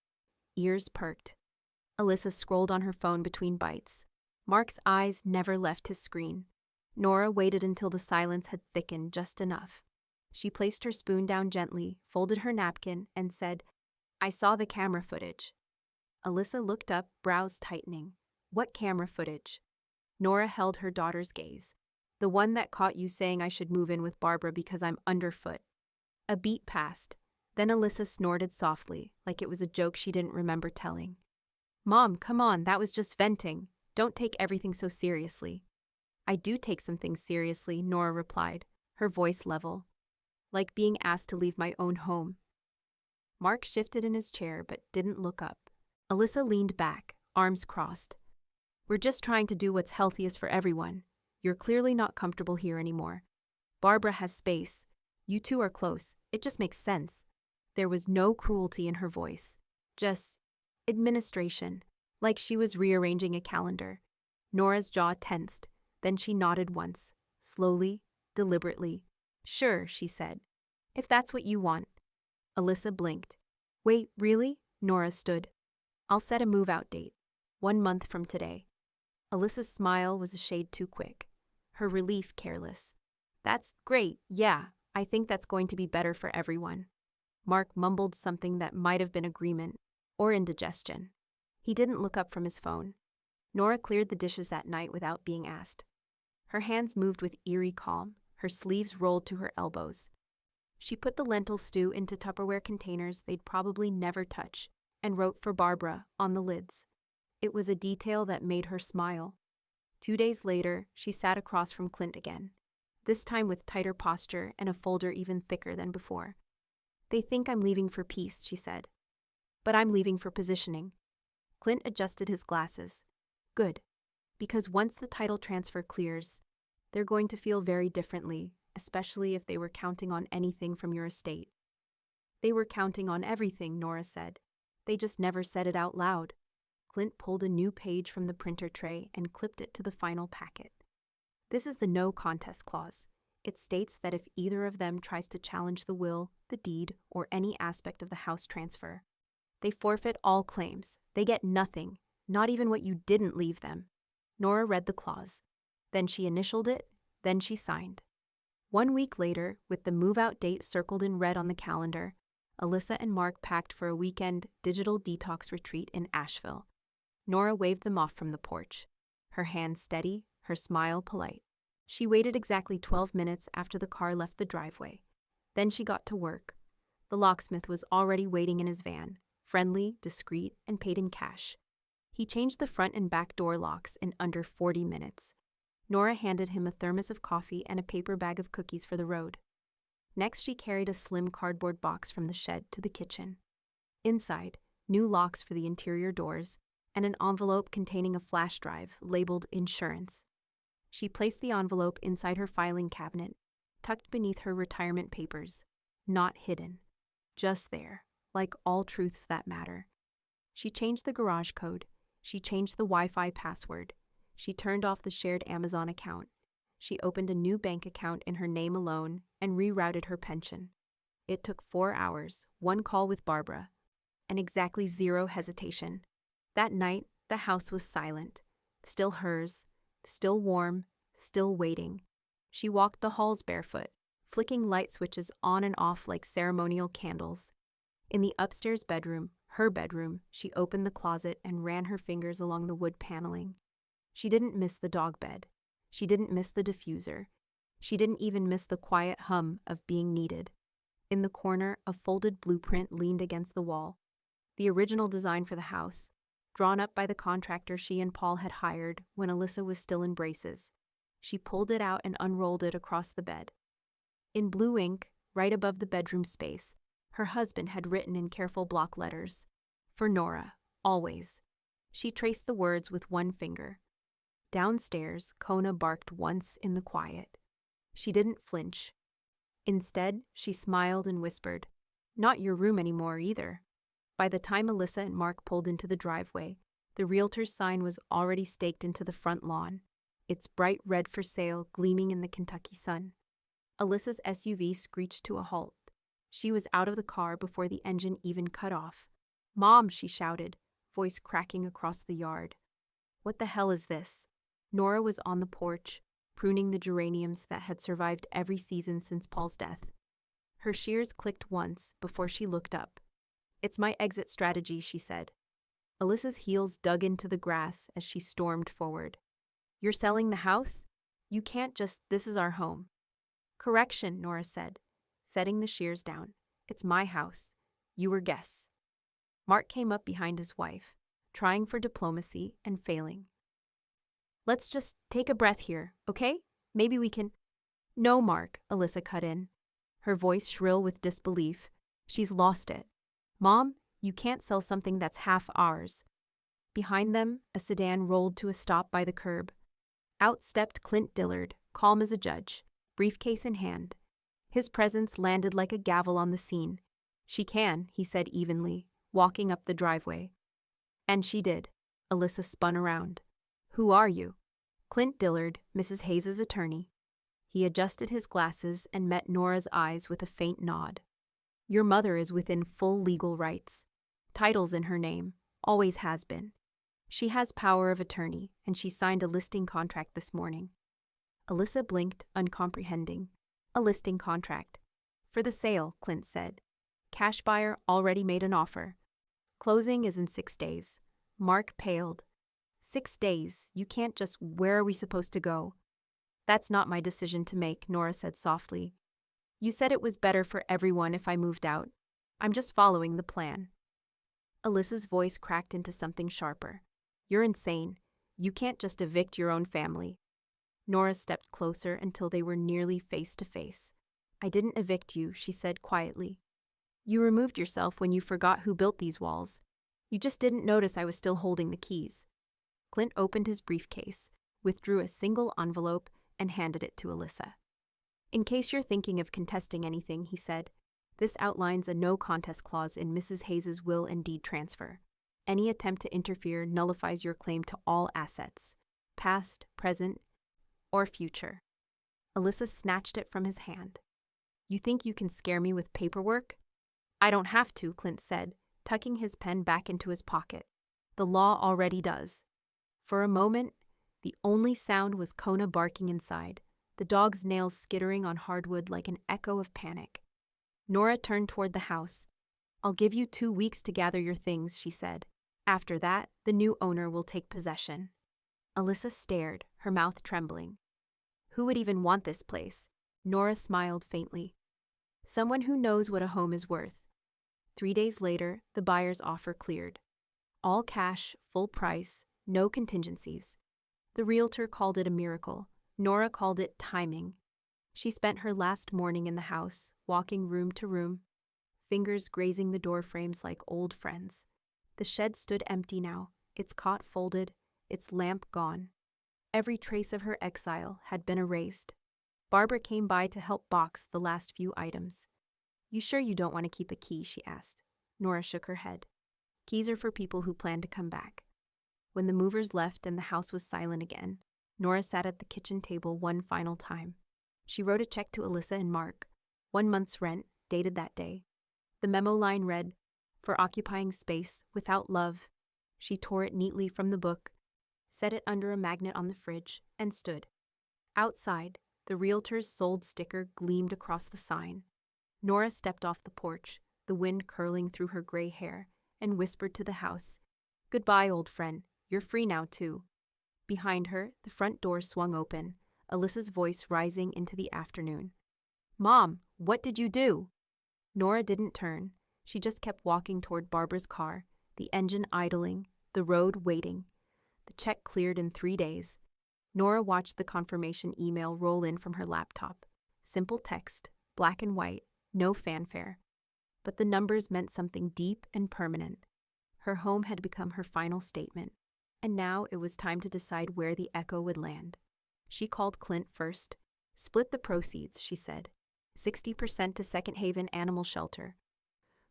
ears perked. Alyssa scrolled on her phone between bites. Mark's eyes never left his screen. Nora waited until the silence had thickened just enough. She placed her spoon down gently, folded her napkin, and said, "I saw the camera footage." Alyssa looked up, brows tightening. "What camera footage?" Nora held her daughter's gaze. "The one that caught you saying I should move in with Barbara because I'm underfoot." A beat passed. Then Alyssa snorted softly, like it was a joke she didn't remember telling. "Mom, come on, that was just venting. Don't take everything so seriously." "I do take some things seriously," Nora replied, her voice level. "Like being asked to leave my own home." Mark shifted in his chair but didn't look up. Alyssa leaned back, arms crossed. "We're just trying to do what's healthiest for everyone. You're clearly not comfortable here anymore. Barbara has space. You two are close. It just makes sense." There was no cruelty in her voice. Just administration, like she was rearranging a calendar. Nora's jaw tensed. Then she nodded once, slowly, deliberately. "Sure," she said. "If that's what you want." Alyssa blinked. "Wait, really?" Nora stood. "I'll set a move-out date. 1 month from today." Alyssa's smile was a shade too quick. Her relief careless. "That's great, yeah. I think that's going to be better for everyone." Mark mumbled something that might have been agreement, or indigestion. He didn't look up from his phone. Nora cleared the dishes that night without being asked. Her hands moved with eerie calm, her sleeves rolled to her elbows. She put the lentil stew into Tupperware containers they'd probably never touch, and wrote "for Barbara" on the lids. It was a detail that made her smile. 2 days later, she sat across from Clint again, this time with tighter posture and a folder even thicker than before. "They think I'm leaving for peace," she said. "But I'm leaving for positioning." Clint adjusted his glasses. "Good. Because once the title transfer clears, they're going to feel very differently, especially if they were counting on anything from your estate." "They were counting on everything," Nora said. "They just never said it out loud." Clint pulled a new page from the printer tray and clipped it to the final packet. "This is the no contest clause. It states that if either of them tries to challenge the will, the deed, or any aspect of the house transfer, they forfeit all claims. They get nothing, not even what you didn't leave them." Nora read the clause. Then she initialed it, then she signed. 1 week later, with the move-out date circled in red on the calendar, Alyssa and Mark packed for a weekend digital detox retreat in Asheville. Nora waved them off from the porch, her hand steady, her smile polite. She waited exactly 12 minutes after the car left the driveway. Then she got to work. The locksmith was already waiting in his van, friendly, discreet, and paid in cash. He changed the front and back door locks in under 40 minutes. Nora handed him a thermos of coffee and a paper bag of cookies for the road. Next, she carried a slim cardboard box from the shed to the kitchen. Inside, new locks for the interior doors, and an envelope containing a flash drive labeled insurance. She placed the envelope inside her filing cabinet, tucked beneath her retirement papers, not hidden, just there, like all truths that matter. She changed the garage code. She changed the Wi-Fi password. She turned off the shared Amazon account. She opened a new bank account in her name alone and rerouted her pension. It took 4 hours, 1 call with Barbara, and exactly 0 hesitation. That night, the house was silent, still hers, still warm, still waiting. She walked the halls barefoot, flicking light switches on and off like ceremonial candles. In the upstairs bedroom, her bedroom, she opened the closet and ran her fingers along the wood paneling. She didn't miss the dog bed. She didn't miss the diffuser. She didn't even miss the quiet hum of being needed. In the corner, a folded blueprint leaned against the wall. The original design for the house, drawn up by the contractor she and Paul had hired when Alyssa was still in braces. She pulled it out and unrolled it across the bed. In blue ink, right above the bedroom space, her husband had written in careful block letters, "For Nora, always." She traced the words with one finger. Downstairs, Kona barked once in the quiet. She didn't flinch. Instead, she smiled and whispered, "Not your room anymore either." By the time Alyssa and Mark pulled into the driveway, The realtor's sign was already staked into the front lawn, its bright red for sale gleaming in the Kentucky sun. Alyssa's SUV screeched to a halt. She was out of the car before the engine even cut off. "Mom," she shouted, voice cracking across the yard. "What the hell is this?" Nora was on the porch, pruning the geraniums that had survived every season since Paul's death. Her shears clicked once before she looked up. "It's my exit strategy," she said. Alyssa's heels dug into the grass as she stormed forward. "You're selling the house? You can't just, this is our home." "Correction," Nora said, setting the shears down. "It's my house. You were guests." Mark came up behind his wife, trying for diplomacy and failing. "Let's just take a breath here, okay? Maybe we can—" "No, Mark," Alyssa cut in, her voice shrill with disbelief. "She's lost it. Mom, you can't sell something that's half ours." Behind them, a sedan rolled to a stop by the curb. Out stepped Clint Dillard, calm as a judge, briefcase in hand. His presence landed like a gavel on the scene. "She can," he said evenly, walking up the driveway. And she did. Alyssa spun around. "Who are you?" "Clint Dillard, Mrs. Hayes' attorney." He adjusted his glasses and met Nora's eyes with a faint nod. "Your mother is within full legal rights. Title's in her name, always has been. She has power of attorney, and she signed a listing contract this morning." Alyssa blinked, uncomprehending. "A listing contract." "For the sale," Clint said. "Cash buyer already made an offer. Closing is in 6 days." Mark paled. 6 days? You can't just— Where are we supposed to go?" "That's not my decision to make," Nora said softly. "You said it was better for everyone if I moved out. I'm just following the plan." Alyssa's voice cracked into something sharper. "You're insane. You can't just evict your own family." Nora stepped closer until they were nearly face to face. "I didn't evict you," she said quietly. "You removed yourself when you forgot who built these walls. You just didn't notice I was still holding the keys." Clint opened his briefcase, withdrew a single envelope, and handed it to Alyssa. "In case you're thinking of contesting anything," he said, "this outlines a no-contest clause in Mrs. Hayes' will and deed transfer. Any attempt to interfere nullifies your claim to all assets, past, present, or future." Alyssa snatched it from his hand. "You think you can scare me with paperwork?" "I don't have to," Clint said, tucking his pen back into his pocket. "The law already does." For a moment, the only sound was Kona barking inside, the dog's nails skittering on hardwood like an echo of panic. Nora turned toward the house. "I'll give you 2 weeks to gather your things," she said. "After that, the new owner will take possession." Alyssa stared, her mouth trembling. "Who would even want this place?" Nora smiled faintly. "Someone who knows what a home is worth." 3 days later, the buyer's offer cleared. All cash, full price, no contingencies. The realtor called it a miracle. Nora called it timing. She spent her last morning in the house, walking room to room, fingers grazing the door frames like old friends. The shed stood empty now, its cot folded, its lamp gone. Every trace of her exile had been erased. Barbara came by to help box the last few items. "You sure you don't want to keep a key?" she asked. Nora shook her head. "Keys are for people who plan to come back." When the movers left and the house was silent again, Nora sat at the kitchen table one final time. She wrote a check to Alyssa and Mark, 1 month's rent, dated that day. The memo line read, "For occupying space without love." She tore it neatly from the book, set it under a magnet on the fridge, and stood. Outside, the realtor's sold sticker gleamed across the sign. Nora stepped off the porch, the wind curling through her gray hair, and whispered to the house, "Goodbye, old friend. You're free now, too." Behind her, the front door swung open, Alyssa's voice rising into the afternoon. "Mom, what did you do?" Nora didn't turn. She just kept walking toward Barbara's car, the engine idling, the road waiting. The check cleared in 3 days. Nora watched the confirmation email roll in from her laptop. Simple text, black and white, no fanfare. But the numbers meant something deep and permanent. Her home had become her final statement. And now it was time to decide where the echo would land. She called Clint first. "Split the proceeds," she said. 60% to Second Haven Animal Shelter.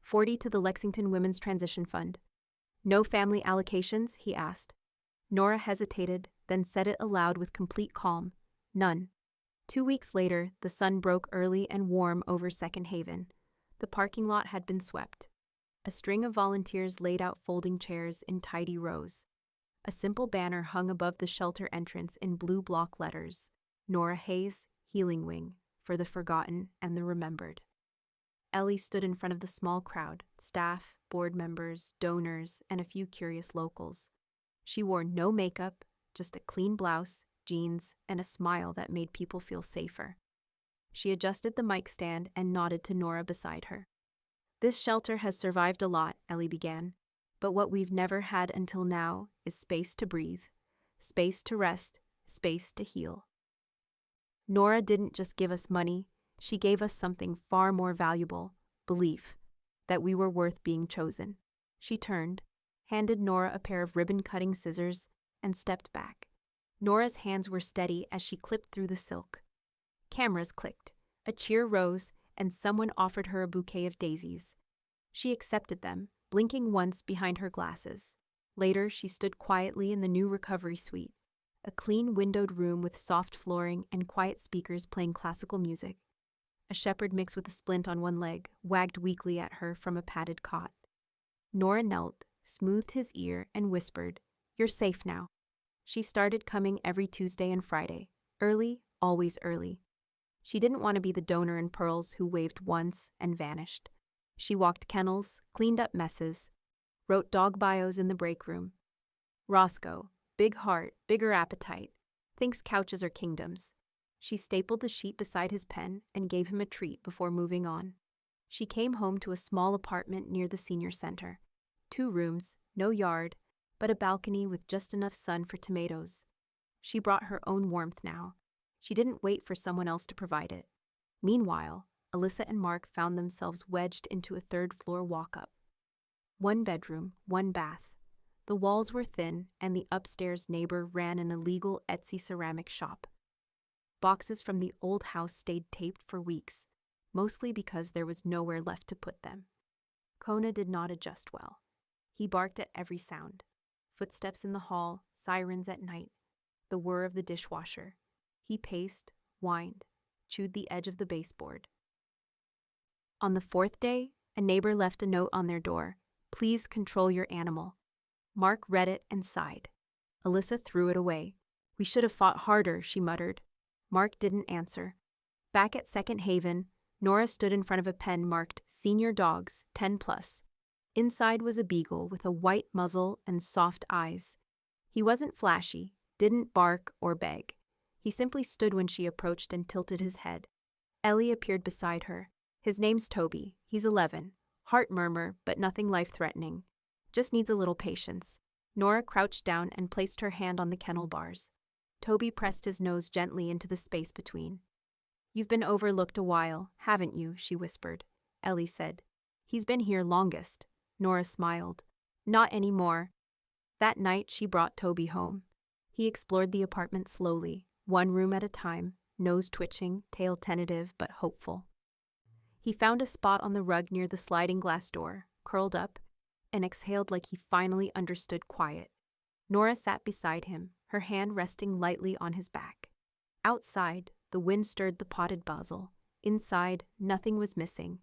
40 to the Lexington Women's Transition Fund. No family allocations? He asked. Nora hesitated, then said it aloud with complete calm. None. 2 weeks later, the sun broke early and warm over Second Haven. The parking lot had been swept. A string of volunteers laid out folding chairs in tidy rows. A simple banner hung above the shelter entrance in blue block letters. Nora Hayes, Healing Wing, for the forgotten and the remembered. Ellie stood in front of the small crowd, staff, board members, donors, and a few curious locals. She wore no makeup, just a clean blouse, jeans, and a smile that made people feel safer. She adjusted the mic stand and nodded to Nora beside her. This shelter has survived a lot, Ellie began, but what we've never had until now is space to breathe, space to rest, space to heal. Nora didn't just give us money, she gave us something far more valuable, belief, that we were worth being chosen. She turned, handed Nora a pair of ribbon-cutting scissors, and stepped back. Nora's hands were steady as she clipped through the silk. Cameras clicked, a cheer rose, and someone offered her a bouquet of daisies. She accepted them, blinking once behind her glasses. Later, she stood quietly in the new recovery suite, a clean windowed room with soft flooring and quiet speakers playing classical music. A shepherd mix with a splint on one leg wagged weakly at her from a padded cot. Nora knelt, smoothed his ear, and whispered, "You're safe now." She started coming every Tuesday and Friday, early, always early. She didn't want to be the donor in pearls who waved once and vanished. She walked kennels, cleaned up messes, wrote dog bios in the break room. Roscoe, big heart, bigger appetite, thinks couches are kingdoms. She stapled the sheet beside his pen and gave him a treat before moving on. She came home to a small apartment near the senior center. 2 rooms, no yard, but a balcony with just enough sun for tomatoes. She brought her own warmth now. She didn't wait for someone else to provide it. Meanwhile, Alyssa and Mark found themselves wedged into a 3rd-floor walk-up. 1 bedroom, 1 bath. The walls were thin, and the upstairs neighbor ran an illegal Etsy ceramic shop. Boxes from the old house stayed taped for weeks, mostly because there was nowhere left to put them. Kona did not adjust well. He barked at every sound. Footsteps in the hall, sirens at night, the whir of the dishwasher. He paced, whined, chewed the edge of the baseboard. On the 4th day, a neighbor left a note on their door. "Please control your animal." Mark read it and sighed. Alyssa threw it away. "We should have fought harder," she muttered. Mark didn't answer. Back at Second Haven, Nora stood in front of a pen marked Senior Dogs, 10+. Inside was a beagle with a white muzzle and soft eyes. He wasn't flashy, didn't bark or beg. He simply stood when she approached and tilted his head. Ellie appeared beside her. "His name's Toby. He's 11. Heart murmur, but nothing life-threatening. Just needs a little patience." Nora crouched down and placed her hand on the kennel bars. Toby pressed his nose gently into the space between. "You've been overlooked a while, haven't you?" she whispered. Ellie said, "He's been here longest." Nora smiled. "Not anymore." That night, she brought Toby home. He explored the apartment slowly, 1 room at a time, nose twitching, tail tentative but hopeful. He found a spot on the rug near the sliding glass door, curled up, and exhaled like he finally understood quiet. Nora sat beside him, her hand resting lightly on his back. Outside, the wind stirred the potted basil. Inside, nothing was missing.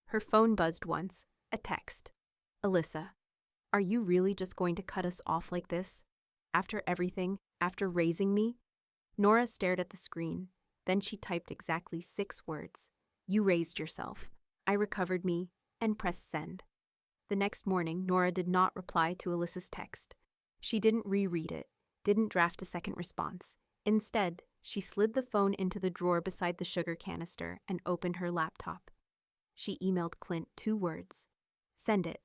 Her phone buzzed once, a text. "Alyssa, are you really just going to cut us off like this? After everything, after raising me?" Nora stared at the screen. Then she typed exactly 6 words. "You raised yourself. I recovered me," and pressed send. The next morning, Nora did not reply to Alyssa's text. She didn't reread it, didn't draft a second response. Instead, she slid the phone into the drawer beside the sugar canister and opened her laptop. She emailed Clint 2 words. "Send it."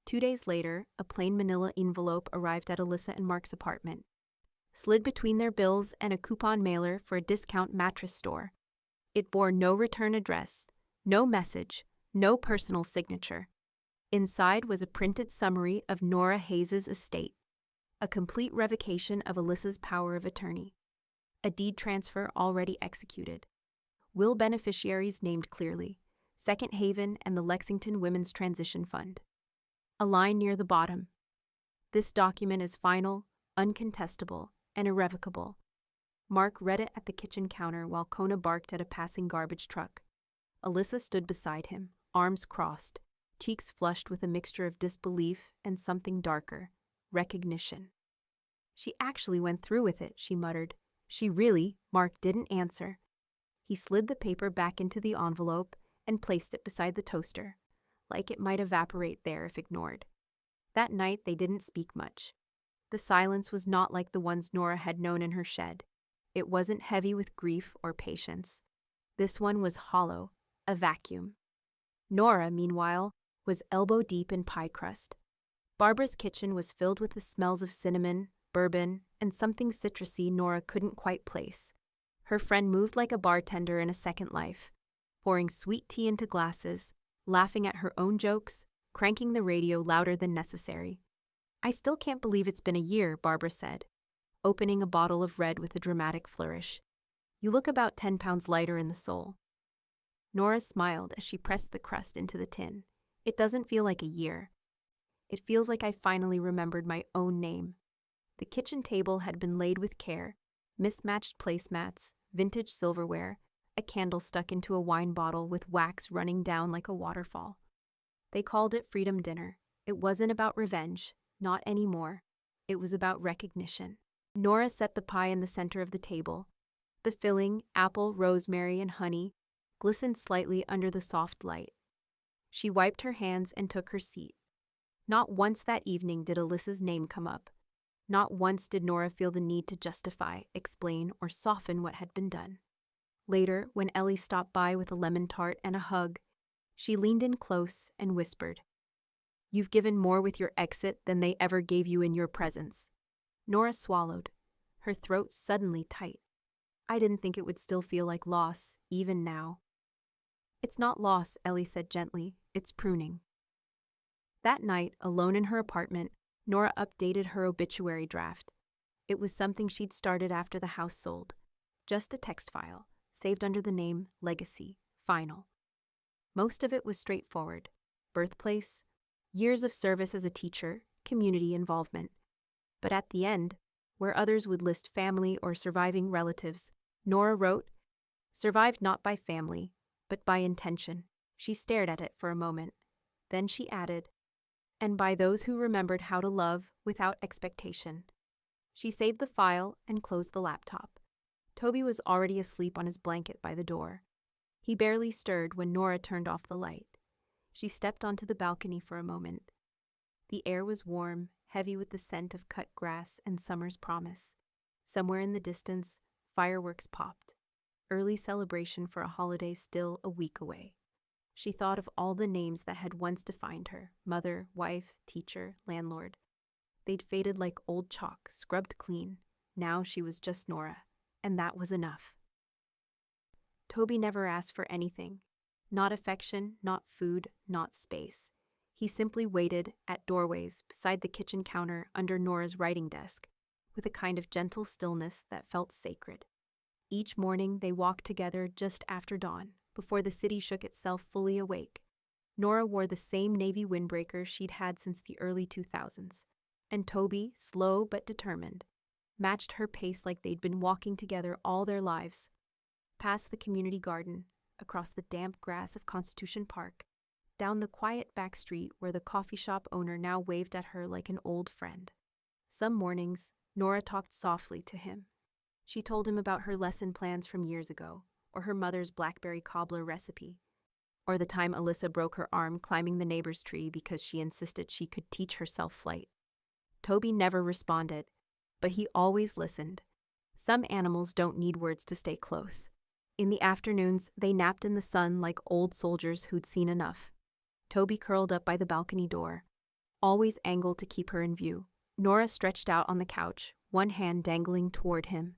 2 days later, a plain manila envelope arrived at Alyssa and Mark's apartment. Slid between their bills and a coupon mailer for a discount mattress store. It bore no return address, no message, no personal signature. Inside was a printed summary of Nora Hayes' estate, a complete revocation of Alyssa's power of attorney, a deed transfer already executed, will beneficiaries named clearly, Second Haven and the Lexington Women's Transition Fund. A line near the bottom. This document is final, uncontestable, and irrevocable. Mark read it at the kitchen counter while Kona barked at a passing garbage truck. Alyssa stood beside him, arms crossed, cheeks flushed with a mixture of disbelief and something darker, recognition. She actually went through with it, she muttered. She really, Mark didn't answer. He slid the paper back into the envelope and placed it beside the toaster, like it might evaporate there if ignored. That night they didn't speak much. The silence was not like the ones Nora had known in her shed. It wasn't heavy with grief or patience. This one was hollow, a vacuum. Nora, meanwhile, was elbow-deep in pie crust. Barbara's kitchen was filled with the smells of cinnamon, bourbon, and something citrusy Nora couldn't quite place. Her friend moved like a bartender in a second life, pouring sweet tea into glasses, laughing at her own jokes, cranking the radio louder than necessary. I still can't believe it's been a year, Barbara said, opening a bottle of red with a dramatic flourish. You look about 10 pounds lighter in the soul. Nora smiled as she pressed the crust into the tin. It doesn't feel like a year. It feels like I finally remembered my own name. The kitchen table had been laid with care, mismatched placemats, vintage silverware, a candle stuck into a wine bottle with wax running down like a waterfall. They called it Freedom Dinner. It wasn't about revenge, not anymore. It was about recognition. Nora set the pie in the center of the table. The filling, apple, rosemary, and honey, glistened slightly under the soft light. She wiped her hands and took her seat. Not once that evening did Alyssa's name come up. Not once did Nora feel the need to justify, explain, or soften what had been done. Later, when Ellie stopped by with a lemon tart and a hug, she leaned in close and whispered, "You've given more with your exit than they ever gave you in your presence." Nora swallowed, her throat suddenly tight. I didn't think it would still feel like loss, even now. It's not loss, Ellie said gently. It's pruning. That night, alone in her apartment, Nora updated her obituary draft. It was something she'd started after the house sold. Just a text file, saved under the name Legacy, Final. Most of it was straightforward. Birthplace, years of service as a teacher, community involvement. But at the end, where others would list family or surviving relatives, Nora wrote, "Survived not by family, but by intention." She stared at it for a moment. Then she added, "And by those who remembered how to love without expectation." She saved the file and closed the laptop. Toby was already asleep on his blanket by the door. He barely stirred when Nora turned off the light. She stepped onto the balcony for a moment. The air was warm, heavy with the scent of cut grass and summer's promise. Somewhere in the distance, fireworks popped. Early celebration for a holiday still a week away. She thought of all the names that had once defined her: mother, wife, teacher, landlord. They'd faded like old chalk, scrubbed clean. Now she was just Nora, and that was enough. Toby never asked for anything. Not affection, not food, not space. He simply waited at doorways beside the kitchen counter under Nora's writing desk, with a kind of gentle stillness that felt sacred. Each morning they walked together just after dawn, before the city shook itself fully awake. Nora wore the same navy windbreaker she'd had since the early 2000s, and Toby, slow but determined, matched her pace like they'd been walking together all their lives. Past the community garden, across the damp grass of Constitution Park, down the quiet back street where the coffee shop owner now waved at her like an old friend. Some mornings, Nora talked softly to him. She told him about her lesson plans from years ago, or her mother's blackberry cobbler recipe, or the time Alyssa broke her arm climbing the neighbor's tree because she insisted she could teach herself flight. Toby never responded, but he always listened. Some animals don't need words to stay close. In the afternoons, they napped in the sun like old soldiers who'd seen enough. Toby curled up by the balcony door, always angled to keep her in view. Nora stretched out on the couch, one hand dangling toward him,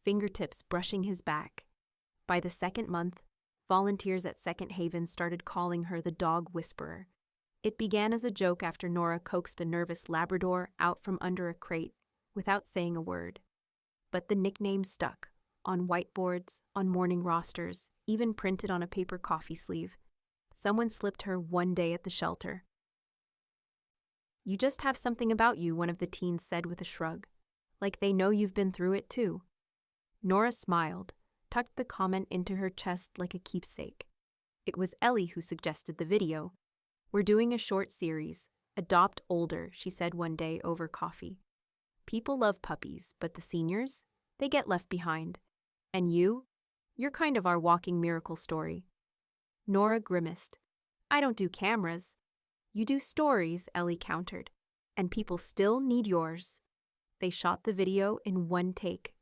fingertips brushing his back. By the second month, volunteers at Second Haven started calling her the Dog Whisperer. It began as a joke after Nora coaxed a nervous Labrador out from under a crate without saying a word. But the nickname stuck, on whiteboards, on morning rosters, even printed on a paper coffee sleeve. Someone slipped her one day at the shelter. You just have something about you, one of the teens said with a shrug. Like they know you've been through it too. Nora smiled, tucked the comment into her chest like a keepsake. It was Ellie who suggested the video. We're doing a short series, Adopt Older, she said one day over coffee. People love puppies, but the seniors? They get left behind. And you're kind of our walking miracle story. Nora grimaced. I don't do cameras. You do stories, Ellie countered. And people still need yours. They shot the video in one take.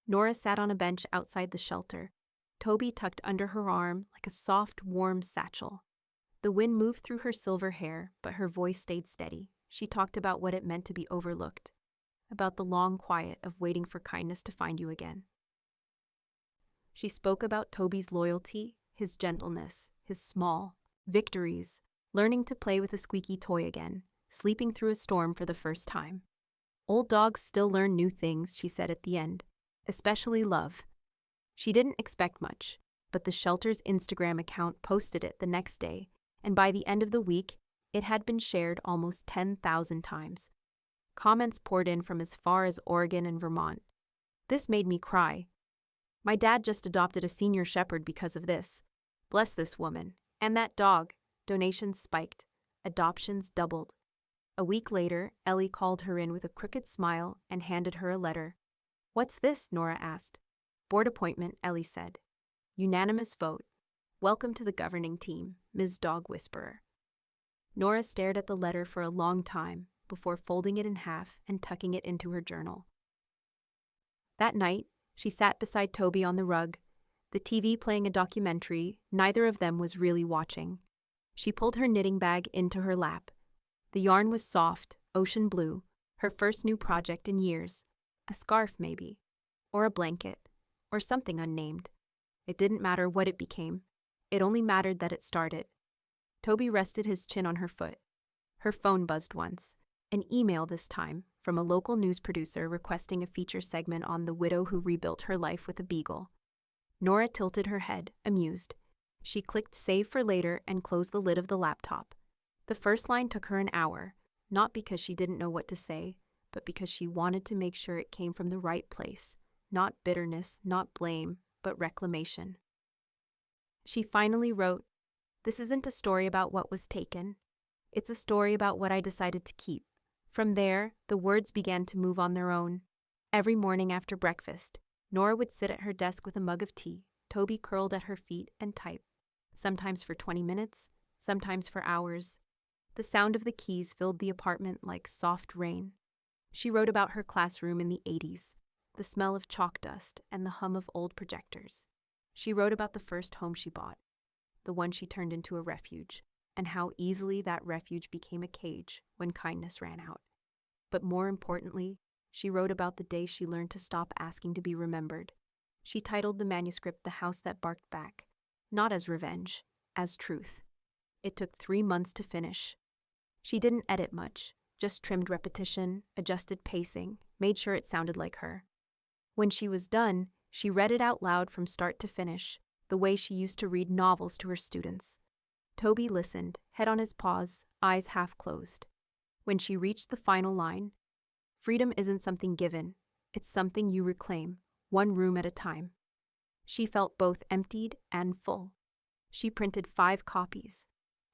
Nora sat on a bench outside the shelter, Toby tucked under her arm like a soft, warm satchel. The wind moved through her silver hair, but her voice stayed steady. She talked about what it meant to be overlooked, about the long quiet of waiting for kindness to find you again. She spoke about Toby's loyalty, his gentleness, his small victories, learning to play with a squeaky toy again, sleeping through a storm for the first time. Old dogs still learn new things, she said at the end, especially love. She didn't expect much, but the shelter's Instagram account posted it the next day, and by the end of the week, it had been shared almost 10,000 times. Comments poured in from as far as Oregon and Vermont. This made me cry. My dad just adopted a senior shepherd because of this. Bless this woman. And that dog. Donations spiked. Adoptions doubled. A week later, Ellie called her in with a crooked smile and handed her a letter. What's this? Nora asked. Board appointment, Ellie said. Unanimous vote. Welcome to the governing team, Ms. Dog Whisperer. Nora stared at the letter for a long time before folding it in half and tucking it into her journal. That night, she sat beside Toby on the rug, the TV playing a documentary neither of them was really watching. She pulled her knitting bag into her lap. The yarn was soft, ocean blue, her first new project in years. A scarf, maybe, or a blanket, or something unnamed. It didn't matter what it became. It only mattered that it started. Toby rested his chin on her foot. Her phone buzzed once. An email this time, from a local news producer requesting a feature segment on the widow who rebuilt her life with a beagle. Nora tilted her head, amused. She clicked save for later and closed the lid of the laptop. The first line took her an hour, not because she didn't know what to say, but because she wanted to make sure it came from the right place. Not bitterness, not blame, but reclamation. She finally wrote, "This isn't a story about what was taken. It's a story about what I decided to keep." From there, the words began to move on their own. Every morning after breakfast, Nora would sit at her desk with a mug of tea, Toby curled at her feet and type, sometimes for 20 minutes, sometimes for hours. The sound of the keys filled the apartment like soft rain. She wrote about her classroom in the 80s, the smell of chalk dust and the hum of old projectors. She wrote about the first home she bought, the one she turned into a refuge, and how easily that refuge became a cage when kindness ran out. But more importantly, she wrote about the day she learned to stop asking to be remembered. She titled the manuscript The House That Barked Back, not as revenge, as truth. It took 3 months to finish. She didn't edit much, just trimmed repetition, adjusted pacing, made sure it sounded like her. When she was done, she read it out loud from start to finish, the way she used to read novels to her students. Toby listened, head on his paws, eyes half closed. When she reached the final line, freedom isn't something given, it's something you reclaim, one room at a time. She felt both emptied and full. She printed 5 copies,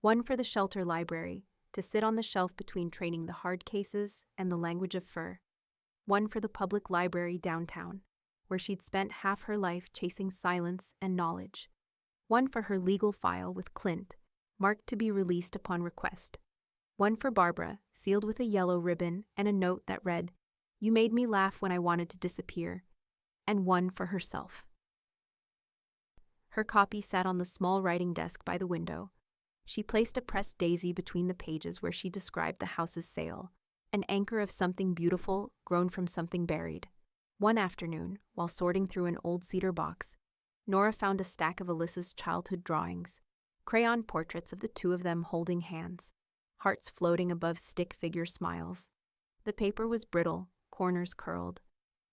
one for the shelter library, to sit on the shelf between training the hard cases and the language of fur, one for the public library downtown, where she'd spent half her life chasing silence and knowledge, one for her legal file with Clint, marked to be released upon request, one for Barbara, sealed with a yellow ribbon and a note that read, "You made me laugh when I wanted to disappear," and one for herself. Her copy sat on the small writing desk by the window. She placed a pressed daisy between the pages where she described the house's sale, an anchor of something beautiful grown from something buried. One afternoon, while sorting through an old cedar box, Nora found a stack of Alyssa's childhood drawings, crayon portraits of the two of them holding hands, hearts floating above stick figure smiles. The paper was brittle, corners curled.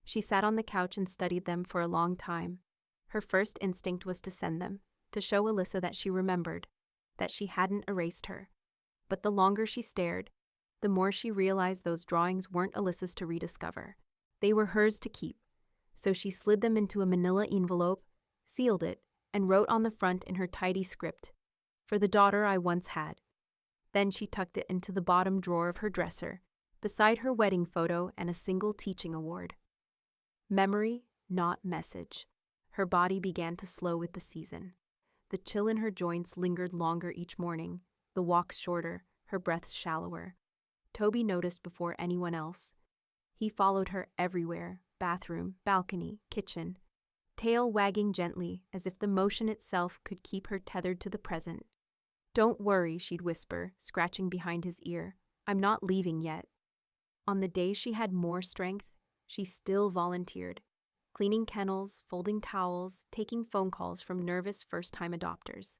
She sat on the couch and studied them for a long time. Her first instinct was to send them, to show Alyssa that she remembered, that she hadn't erased her. But the longer she stared, the more she realized those drawings weren't Alyssa's to rediscover. They were hers to keep. So she slid them into a manila envelope, sealed it, and wrote on the front in her tidy script, "For the daughter I once had." Then she tucked it into the bottom drawer of her dresser, beside her wedding photo and a single teaching award. Memory, not message. Her body began to slow with the season. The chill in her joints lingered longer each morning, the walks shorter, her breaths shallower. Toby noticed before anyone else. He followed her everywhere, bathroom, balcony, kitchen, tail wagging gently as if the motion itself could keep her tethered to the present. "Don't worry," she'd whisper, scratching behind his ear. "I'm not leaving yet." On the days she had more strength, she still volunteered, cleaning kennels, folding towels, taking phone calls from nervous first-time adopters.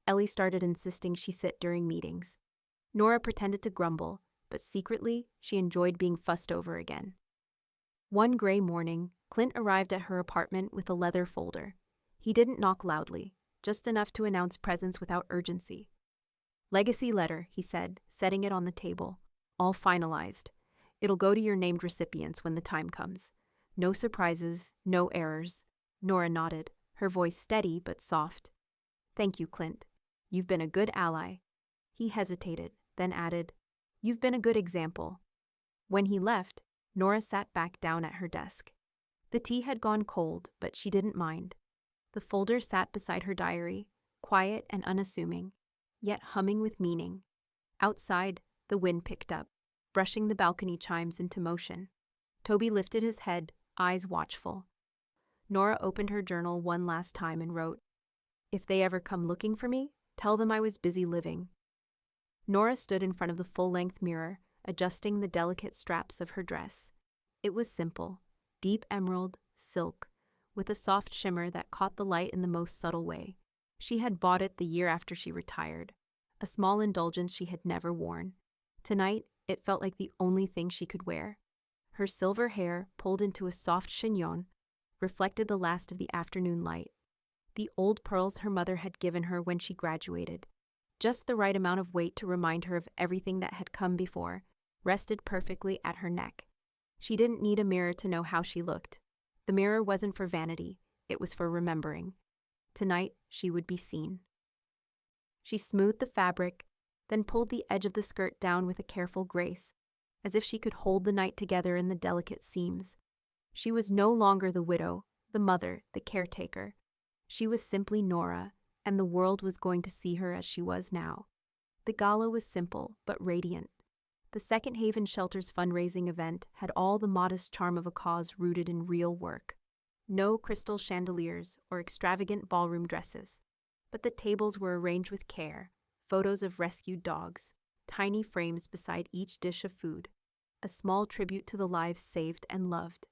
Ellie started insisting she sit during meetings. Nora pretended to grumble, but secretly, she enjoyed being fussed over again. One gray morning, Clint arrived at her apartment with a leather folder. He didn't knock loudly, just enough to announce presence without urgency. "Legacy letter," he said, setting it on the table. "All finalized. It'll go to your named recipients when the time comes. No surprises, no errors." Nora nodded, her voice steady but soft. "Thank you, Clint. You've been a good ally." He hesitated, then added, "You've been a good example." When he left, Nora sat back down at her desk. The tea had gone cold, but she didn't mind. The folder sat beside her diary, quiet and unassuming, yet humming with meaning. Outside, the wind picked up, brushing the balcony chimes into motion. Toby lifted his head, eyes watchful. Nora opened her journal one last time and wrote, "If they ever come looking for me, tell them I was busy living." Nora stood in front of the full-length mirror, adjusting the delicate straps of her dress. It was simple, deep emerald, silk, with a soft shimmer that caught the light in the most subtle way. She had bought it the year after she retired, a small indulgence she had never worn. Tonight, it felt like the only thing she could wear. Her silver hair, pulled into a soft chignon, reflected the last of the afternoon light. The old pearls her mother had given her when she graduated, just the right amount of weight to remind her of everything that had come before, rested perfectly at her neck. She didn't need a mirror to know how she looked. The mirror wasn't for vanity, it was for remembering. Tonight, she would be seen. She smoothed the fabric, then pulled the edge of the skirt down with a careful grace, as if she could hold the night together in the delicate seams. She was no longer the widow, the mother, the caretaker. She was simply Nora, and the world was going to see her as she was now. The gala was simple, but radiant. The Second Haven Shelter's fundraising event had all the modest charm of a cause rooted in real work. No crystal chandeliers or extravagant ballroom dresses, but the tables were arranged with care, photos of rescued dogs, tiny frames beside each dish of food, a small tribute to the lives saved and loved.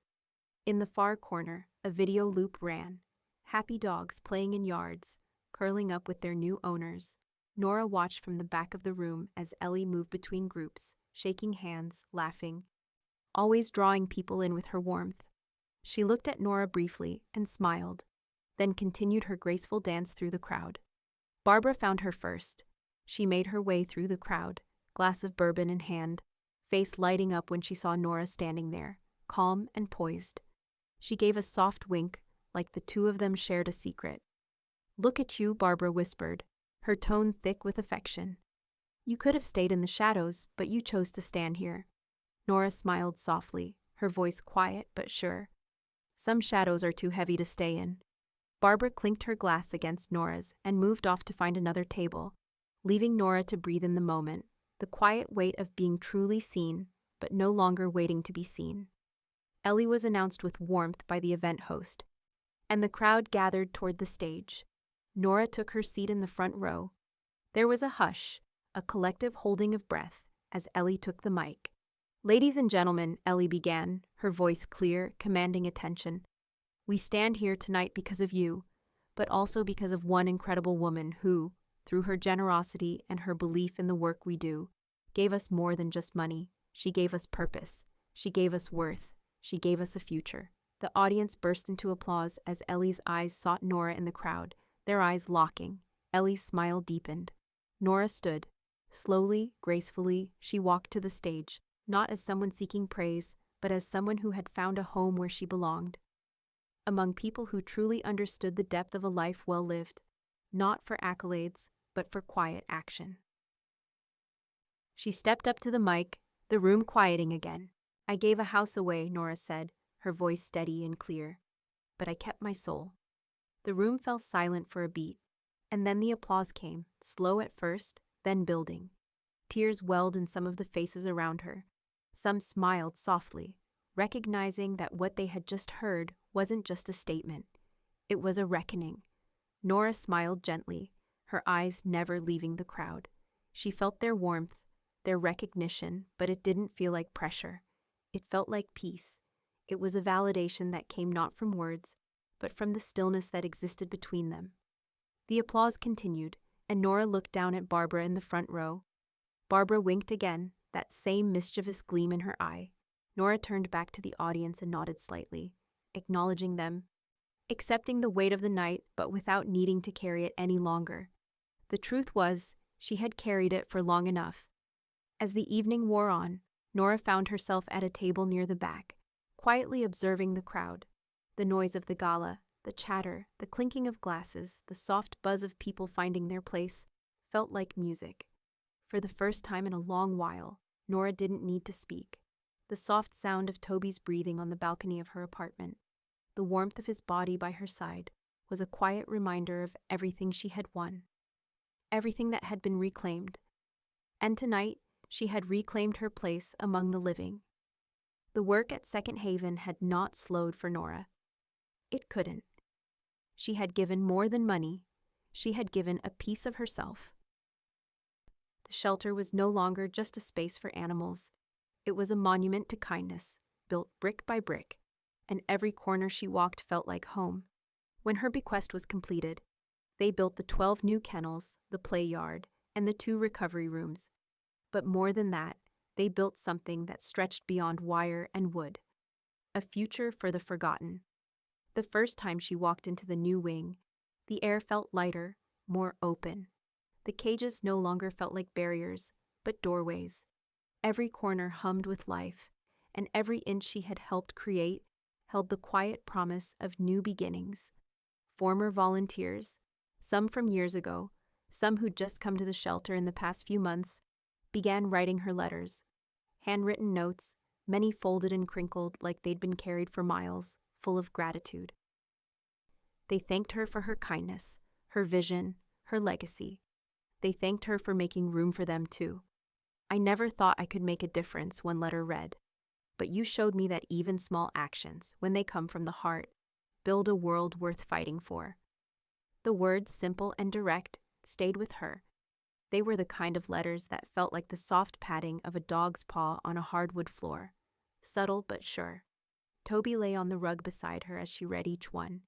In the far corner, a video loop ran, happy dogs playing in yards, curling up with their new owners. Nora watched from the back of the room as Ellie moved between groups, shaking hands, laughing, always drawing people in with her warmth. She looked at Nora briefly and smiled, then continued her graceful dance through the crowd. Barbara found her first. She made her way through the crowd, glass of bourbon in hand, face lighting up when she saw Nora standing there, calm and poised. She gave a soft wink, like the two of them shared a secret. "Look at you," Barbara whispered, her tone thick with affection. "You could have stayed in the shadows, but you chose to stand here." Nora smiled softly, her voice quiet but sure. "Some shadows are too heavy to stay in." Barbara clinked her glass against Nora's and moved off to find another table, leaving Nora to breathe in the moment, the quiet weight of being truly seen, but no longer waiting to be seen. Ellie was announced with warmth by the event host, and the crowd gathered toward the stage. Nora took her seat in the front row. There was a hush, a collective holding of breath, as Ellie took the mic. "Ladies and gentlemen," Ellie began, her voice clear, commanding attention. "We stand here tonight because of you, but also because of one incredible woman who, through her generosity and her belief in the work we do, gave us more than just money. She gave us purpose. She gave us worth. She gave us a future." The audience burst into applause as Ellie's eyes sought Nora in the crowd, their eyes locking. Ellie's smile deepened. Nora stood, Slowly, gracefully, she walked to the stage, not as someone seeking praise, but as someone who had found a home where she belonged. Among people who truly understood the depth of a life well lived, not for accolades, but for quiet action. She stepped up to the mic, the room quieting again. "I gave a house away," Nora said, her voice steady and clear. "But I kept my soul." The room fell silent for a beat, and then the applause came, slow at first, then building. Tears welled in some of the faces around her. Some smiled softly, recognizing that what they had just heard wasn't just a statement. It was a reckoning. Nora smiled gently, her eyes never leaving the crowd. She felt their warmth, their recognition, but it didn't feel like pressure. It felt like peace. It was a validation that came not from words, but from the stillness that existed between them. The applause continued, and Nora looked down at Barbara in the front row. Barbara winked again, that same mischievous gleam in her eye. Nora turned back to the audience and nodded slightly, acknowledging them, accepting the weight of the night, but without needing to carry it any longer. The truth was, she had carried it for long enough. As the evening wore on, Nora found herself at a table near the back, quietly observing the crowd. The noise of the gala, the chatter, the clinking of glasses, the soft buzz of people finding their place, felt like music. For the first time in a long while, Nora didn't need to speak. The soft sound of Toby's breathing on the balcony of her apartment, the warmth of his body by her side, was a quiet reminder of everything she had won, everything that had been reclaimed. And tonight, she had reclaimed her place among the living. The work at Second Haven had not slowed for Nora. It couldn't. She had given more than money. She had given a piece of herself. The shelter was no longer just a space for animals. It was a monument to kindness, built brick by brick, and every corner she walked felt like home. When her bequest was completed, they built the 12 new kennels, the play yard, and the 2 recovery rooms. But more than that, they built something that stretched beyond wire and wood. A future for the forgotten. The first time she walked into the new wing, the air felt lighter, more open. The cages no longer felt like barriers, but doorways. Every corner hummed with life, and every inch she had helped create held the quiet promise of new beginnings. Former volunteers, some from years ago, some who'd just come to the shelter in the past few months, began writing her letters. Handwritten notes, many folded and crinkled like they'd been carried for miles, full of gratitude. They thanked her for her kindness, her vision, her legacy. They thanked her for making room for them too. "I never thought I could make a difference," one letter read. "But you showed me that even small actions, when they come from the heart, build a world worth fighting for." The words, simple and direct, stayed with her. They were the kind of letters that felt like the soft padding of a dog's paw on a hardwood floor. Subtle but sure. Toby lay on the rug beside her as she read each one,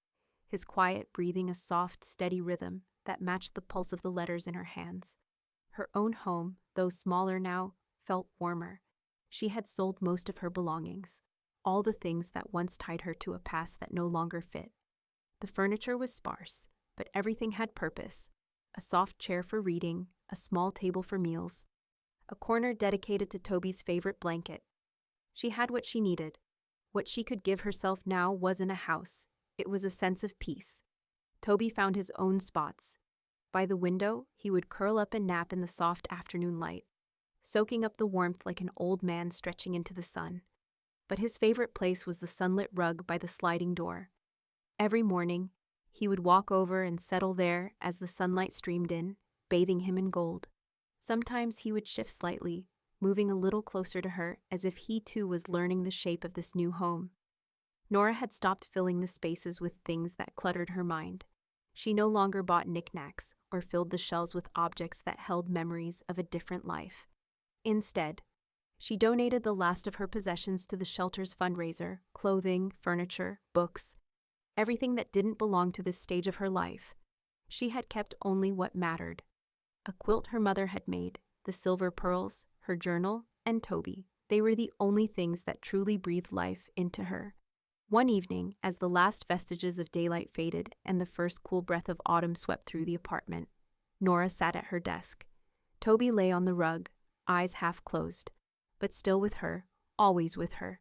his quiet breathing a soft, steady rhythm that matched the pulse of the letters in her hands. Her own home, though smaller now, felt warmer. She had sold most of her belongings, all the things that once tied her to a past that no longer fit. The furniture was sparse, but everything had purpose. A soft chair for reading, a small table for meals, a corner dedicated to Toby's favorite blanket. She had what she needed. What she could give herself now wasn't a house. It was a sense of peace. Toby found his own spots. By the window, he would curl up and nap in the soft afternoon light, soaking up the warmth like an old man stretching into the sun. But his favorite place was the sunlit rug by the sliding door. Every morning, he would walk over and settle there as the sunlight streamed in, bathing him in gold. Sometimes he would shift slightly, moving a little closer to her as if he too was learning the shape of this new home. Nora had stopped filling the spaces with things that cluttered her mind. She no longer bought knickknacks or filled the shelves with objects that held memories of a different life. Instead, she donated the last of her possessions to the shelter's fundraiser: clothing, furniture, books, everything that didn't belong to this stage of her life. She had kept only what mattered. A quilt her mother had made, the silver pearls, her journal, and Toby. They were the only things that truly breathed life into her. One evening, as the last vestiges of daylight faded and the first cool breath of autumn swept through the apartment, Nora sat at her desk. Toby lay on the rug, eyes half closed, but still with her, always with her.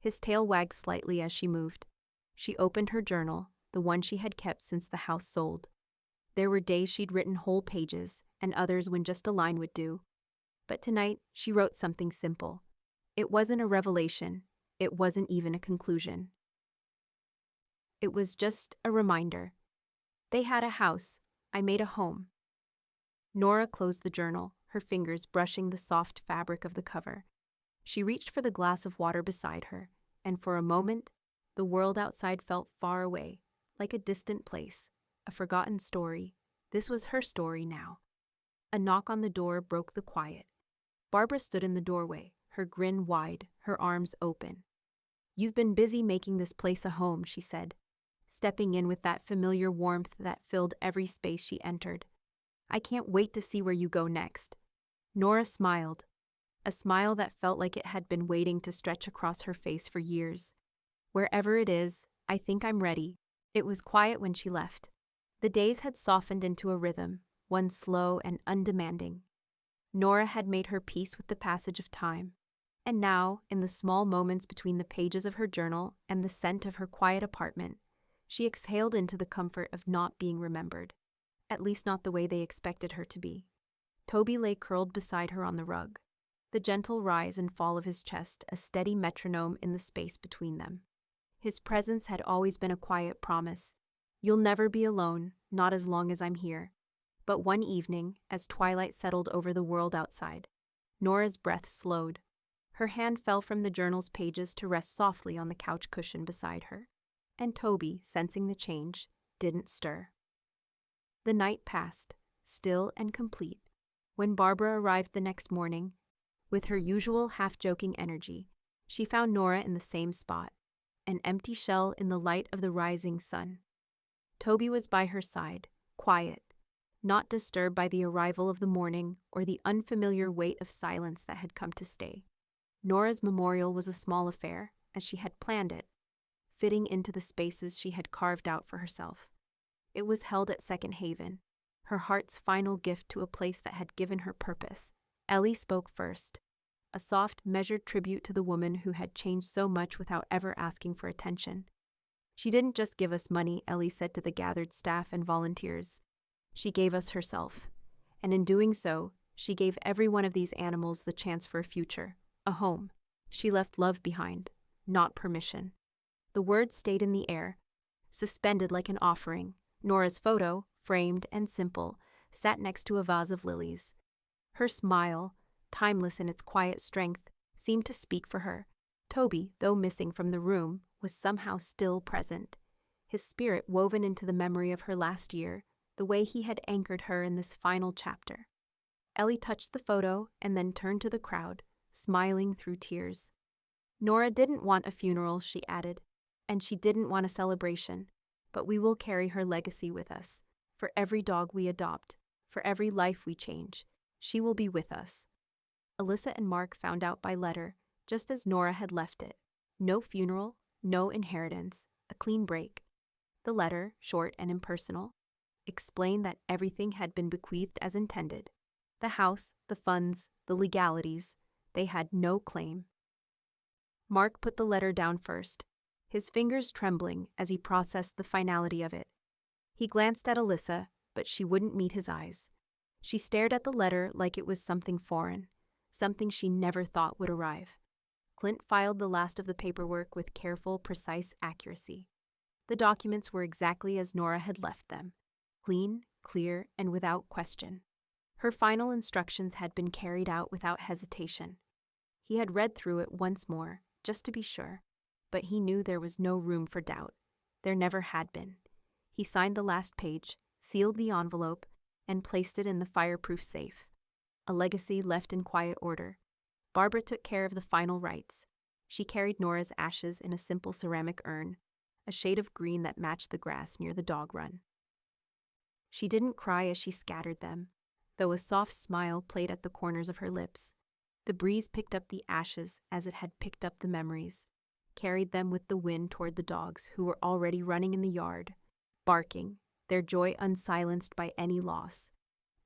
His tail wagged slightly as she moved. She opened her journal, the one she had kept since the house sold. There were days she'd written whole pages, and others when just a line would do. But tonight, she wrote something simple. It wasn't a revelation. It wasn't even a conclusion. It was just a reminder. They had a house. I made a home. Nora closed the journal, her fingers brushing the soft fabric of the cover. She reached for the glass of water beside her, and for a moment, the world outside felt far away, like a distant place, a forgotten story. This was her story now. A knock on the door broke the quiet. Barbara stood in the doorway, her grin wide, her arms open. "You've been busy making this place a home," she said, stepping in with that familiar warmth that filled every space she entered. "I can't wait to see where you go next." Nora smiled, a smile that felt like it had been waiting to stretch across her face for years. "Wherever it is, I think I'm ready." It was quiet when she left. The days had softened into a rhythm, one slow and undemanding. Nora had made her peace with the passage of time. And now, in the small moments between the pages of her journal and the scent of her quiet apartment, she exhaled into the comfort of not being remembered, at least not the way they expected her to be. Toby lay curled beside her on the rug, the gentle rise and fall of his chest a steady metronome in the space between them. His presence had always been a quiet promise. "You'll never be alone, not as long as I'm here." But one evening, as twilight settled over the world outside, Nora's breath slowed. Her hand fell from the journal's pages to rest softly on the couch cushion beside her, and Toby, sensing the change, didn't stir. The night passed, still and complete, when Barbara arrived the next morning. With her usual half-joking energy, she found Nora in the same spot, an empty shell in the light of the rising sun. Toby was by her side, quiet, not disturbed by the arrival of the morning or the unfamiliar weight of silence that had come to stay. Nora's memorial was a small affair, as she had planned it, fitting into the spaces she had carved out for herself. It was held at Second Haven, her heart's final gift to a place that had given her purpose. Ellie spoke first, a soft, measured tribute to the woman who had changed so much without ever asking for attention. "She didn't just give us money," Ellie said to the gathered staff and volunteers. "She gave us herself. And in doing so, she gave every one of these animals the chance for a future, a home. She left love behind, not permission." The words stayed in the air, suspended like an offering. Nora's photo, framed and simple, sat next to a vase of lilies. Her smile, timeless in its quiet strength, seemed to speak for her. Toby, though missing from the room, was somehow still present, his spirit woven into the memory of her last year, the way he had anchored her in this final chapter. Ellie touched the photo and then turned to the crowd, smiling through tears. "Nora didn't want a funeral," she added, "and she didn't want a celebration, but we will carry her legacy with us. For every dog we adopt, for every life we change, she will be with us." Alyssa and Mark found out by letter, just as Nora had left it. No funeral, no inheritance, a clean break. The letter, short and impersonal, explained that everything had been bequeathed as intended. The house, the funds, the legalities, they had no claim. Mark put the letter down first, his fingers trembling as he processed the finality of it. He glanced at Alyssa, but she wouldn't meet his eyes. She stared at the letter like it was something foreign, something she never thought would arrive. Clint filed the last of the paperwork with careful, precise accuracy. The documents were exactly as Nora had left them, clean, clear, and without question. Her final instructions had been carried out without hesitation. He had read through it once more, just to be sure, but he knew there was no room for doubt. There never had been. He signed the last page, sealed the envelope, and placed it in the fireproof safe. A legacy left in quiet order. Barbara took care of the final rites. She carried Nora's ashes in a simple ceramic urn, a shade of green that matched the grass near the dog run. She didn't cry as she scattered them, though a soft smile played at the corners of her lips. The breeze picked up the ashes as it had picked up the memories, carried them with the wind toward the dogs who were already running in the yard, barking, their joy unsilenced by any loss.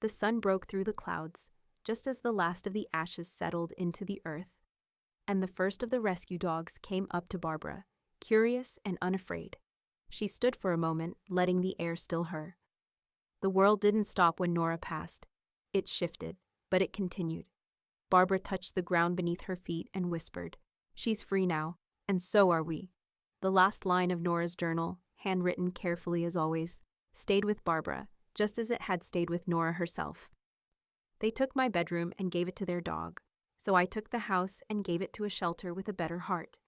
The sun broke through the clouds, just as the last of the ashes settled into the earth, and the first of the rescue dogs came up to Barbara, curious and unafraid. She stood for a moment, letting the air still her. The world didn't stop when Nora passed. It shifted, but it continued. Barbara touched the ground beneath her feet and whispered, "She's free now, and so are we." The last line of Nora's journal, handwritten carefully as always, stayed with Barbara, just as it had stayed with Nora herself. They took my bedroom and gave it to their dog, so I took the house and gave it to a shelter with a better heart.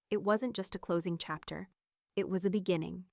It wasn't just a closing chapter. It was a beginning.